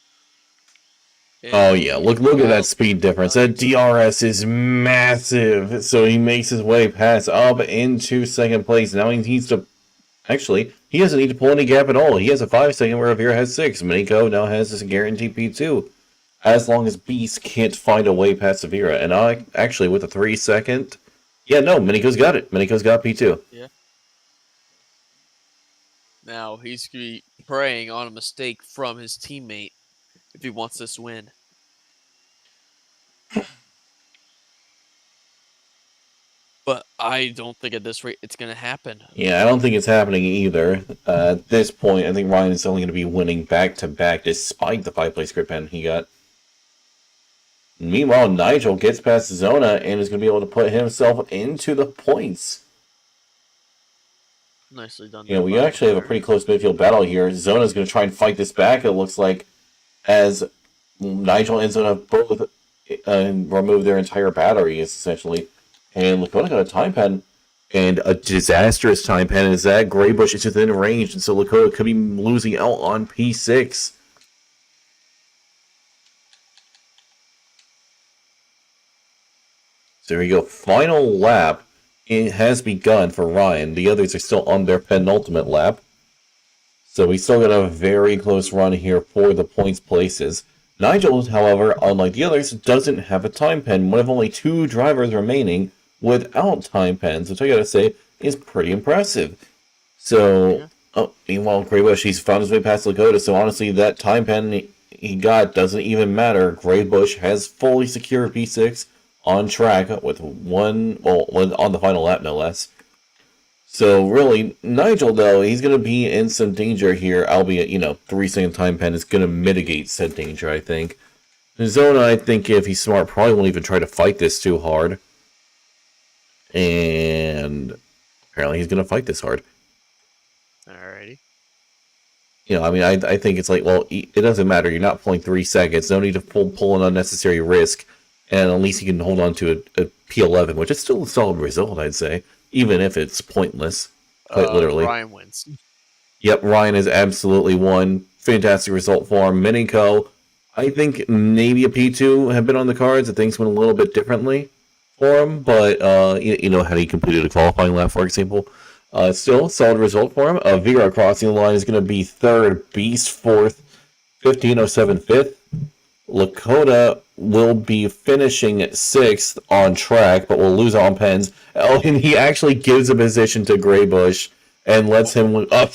Oh yeah, look at that speed difference. That DRS is massive. So he makes his way past up into second place. Now he needs to actually he doesn't need to pull any gap at all. He has a 5 second where Avira has 6. Miniko now has this guaranteed P2. As long as Beast can't find a way past Avira. And I actually with a 3 second. Yeah, no, Miniko's got it. Miniko's got P2. Yeah. Now he's gonna be preying on a mistake from his teammate if he wants this win. But I don't think at this rate it's going to happen. Yeah, I don't think it's happening either. At this point, I think Ryan is only going to be winning back-to-back despite the 5-place grid pen he got. Meanwhile, Nigel gets past Zona and is going to be able to put himself into the points. Nicely done. Yeah, we actually have a pretty close midfield battle here. Zona's going to try and fight this back, it looks like, as Nigel and Zona both remove their entire batteries, essentially. And Lakota got a time pen, and a disastrous time pen is that Greybush is within range, and so Lakota could be losing out on P6. So there you go. Final lap. It has begun for Ryan. The others are still on their penultimate lap. So we still got a very close run here for the points places. Nigel, however, unlike the others, doesn't have a time pen. One of only 2 drivers remaining without time pens, which I gotta say is pretty impressive. So, meanwhile, Greybush, he's found his way past Lakota, so honestly, that time pen he got doesn't even matter. Greybush has fully secured P6 on track with one on the final lap, no less. So, really, Nigel, though, he's going to be in some danger here, albeit, 3-second time pen is going to mitigate said danger, I think. Zona, I think, if he's smart, probably won't even try to fight this too hard. And apparently he's going to fight this hard. Alrighty. I think it's like, well, it doesn't matter. You're not pulling 3 seconds. No need to pull an unnecessary risk. And at least you can hold on to a P11, which is still a solid result, I'd say. Even if it's pointless. Quite literally. Ryan wins. Yep, Ryan has absolutely won. Fantastic result for him. Miniko, I think maybe a P2 had been on the cards. If things went a little bit differently for him, but had he completed a qualifying lap, for example. Still, solid result for him. Vera crossing the line is going to be 3rd, Beast 4th, 1507 5th. Lakota will be finishing 6th on track, but will lose on pens. Oh, and he actually gives a position to Greybush and lets him up.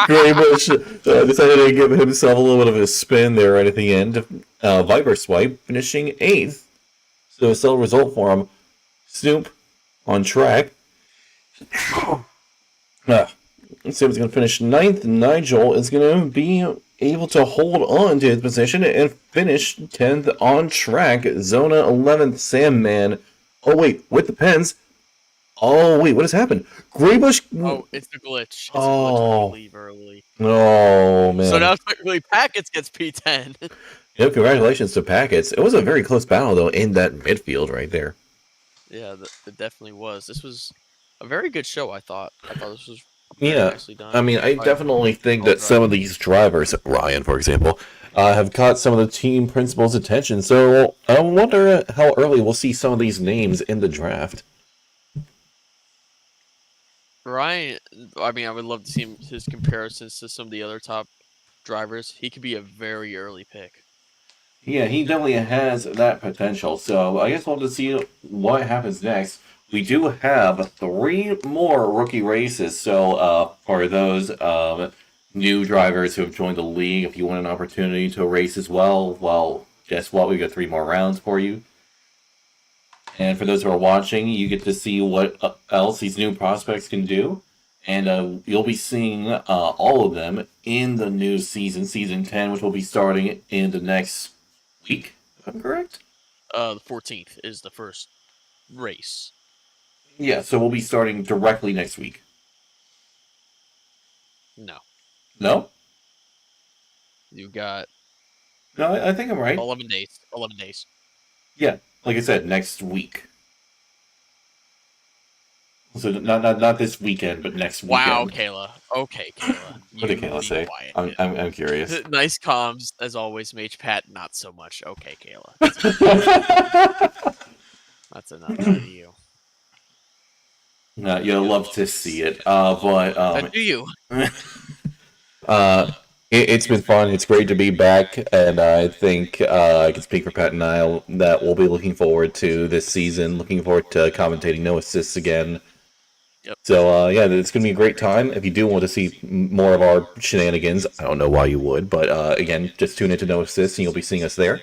Greybush decided to give himself a little bit of a spin there right at the end. Viper Swipe finishing 8th. So a solid result for him. Snoop on track. Sam's going to finish 9th. Nigel is going to be able to hold on to his position and finish 10th on track. Zona 11th. Sandman. Oh, wait. With the pens. Oh, wait. What has happened? Greybush. Oh, it's the glitch. It's a glitch when you leave early. Oh, man. So now technically Packets gets P10. Yep, congratulations to Packets. It was a very close battle, though, in that midfield right there. Yeah, it definitely was. This was a very good show, I thought. I thought this was nicely done. I mean, I definitely think that some of these drivers, Ryan, for example, have caught some of the team principals' attention. So I wonder how early we'll see some of these names in the draft. Ryan, I mean, I would love to see his comparisons to some of the other top drivers. He could be a very early pick. Yeah, he definitely has that potential. So I guess we'll have to see what happens next. We do have 3 more rookie races. So for those new drivers who have joined the league, if you want an opportunity to race as well, guess what? We got 3 more rounds for you. And for those who are watching, you get to see what else these new prospects can do. And you'll be seeing all of them in the new season, Season 10, which will be starting in the next week, if I'm correct? The 14th is the first race. Yeah, so we'll be starting directly next week. No, No? you've got No, I think I'm right. 11 days. 11 days. Yeah, like I said, next week. So not this weekend, but next Wow, weekend. Kayla. Okay, Kayla. What did You Kayla be say? quiet. I'm curious. Nice comms as always, Mage Pat. Not so much. Okay, Kayla. That's enough out of you. You'll love to see it. Do you? It's been fun. It's great to be back, and I think I can speak for Pat and I that we'll be looking forward to this season. Looking forward to commentating No Assists again. Yep. So yeah, it's gonna be a great time. If you do want to see more of our shenanigans, I don't know why you would, but again, just tune into No Assists, and you'll be seeing us there.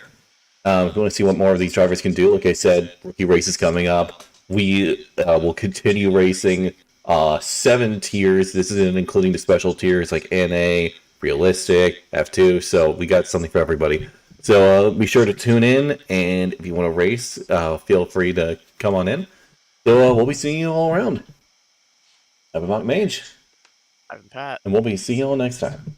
If you want to see what more of these drivers can do, like I said, rookie races coming up. We will continue racing 7 tiers. This isn't including the special tiers like NA, Realistic, F2. So we got something for everybody. So be sure to tune in, and if you want to race, feel free to come on in. So we'll be seeing you all around. Have a mock mage, Ivan Pat. and we'll be seeing you all next time.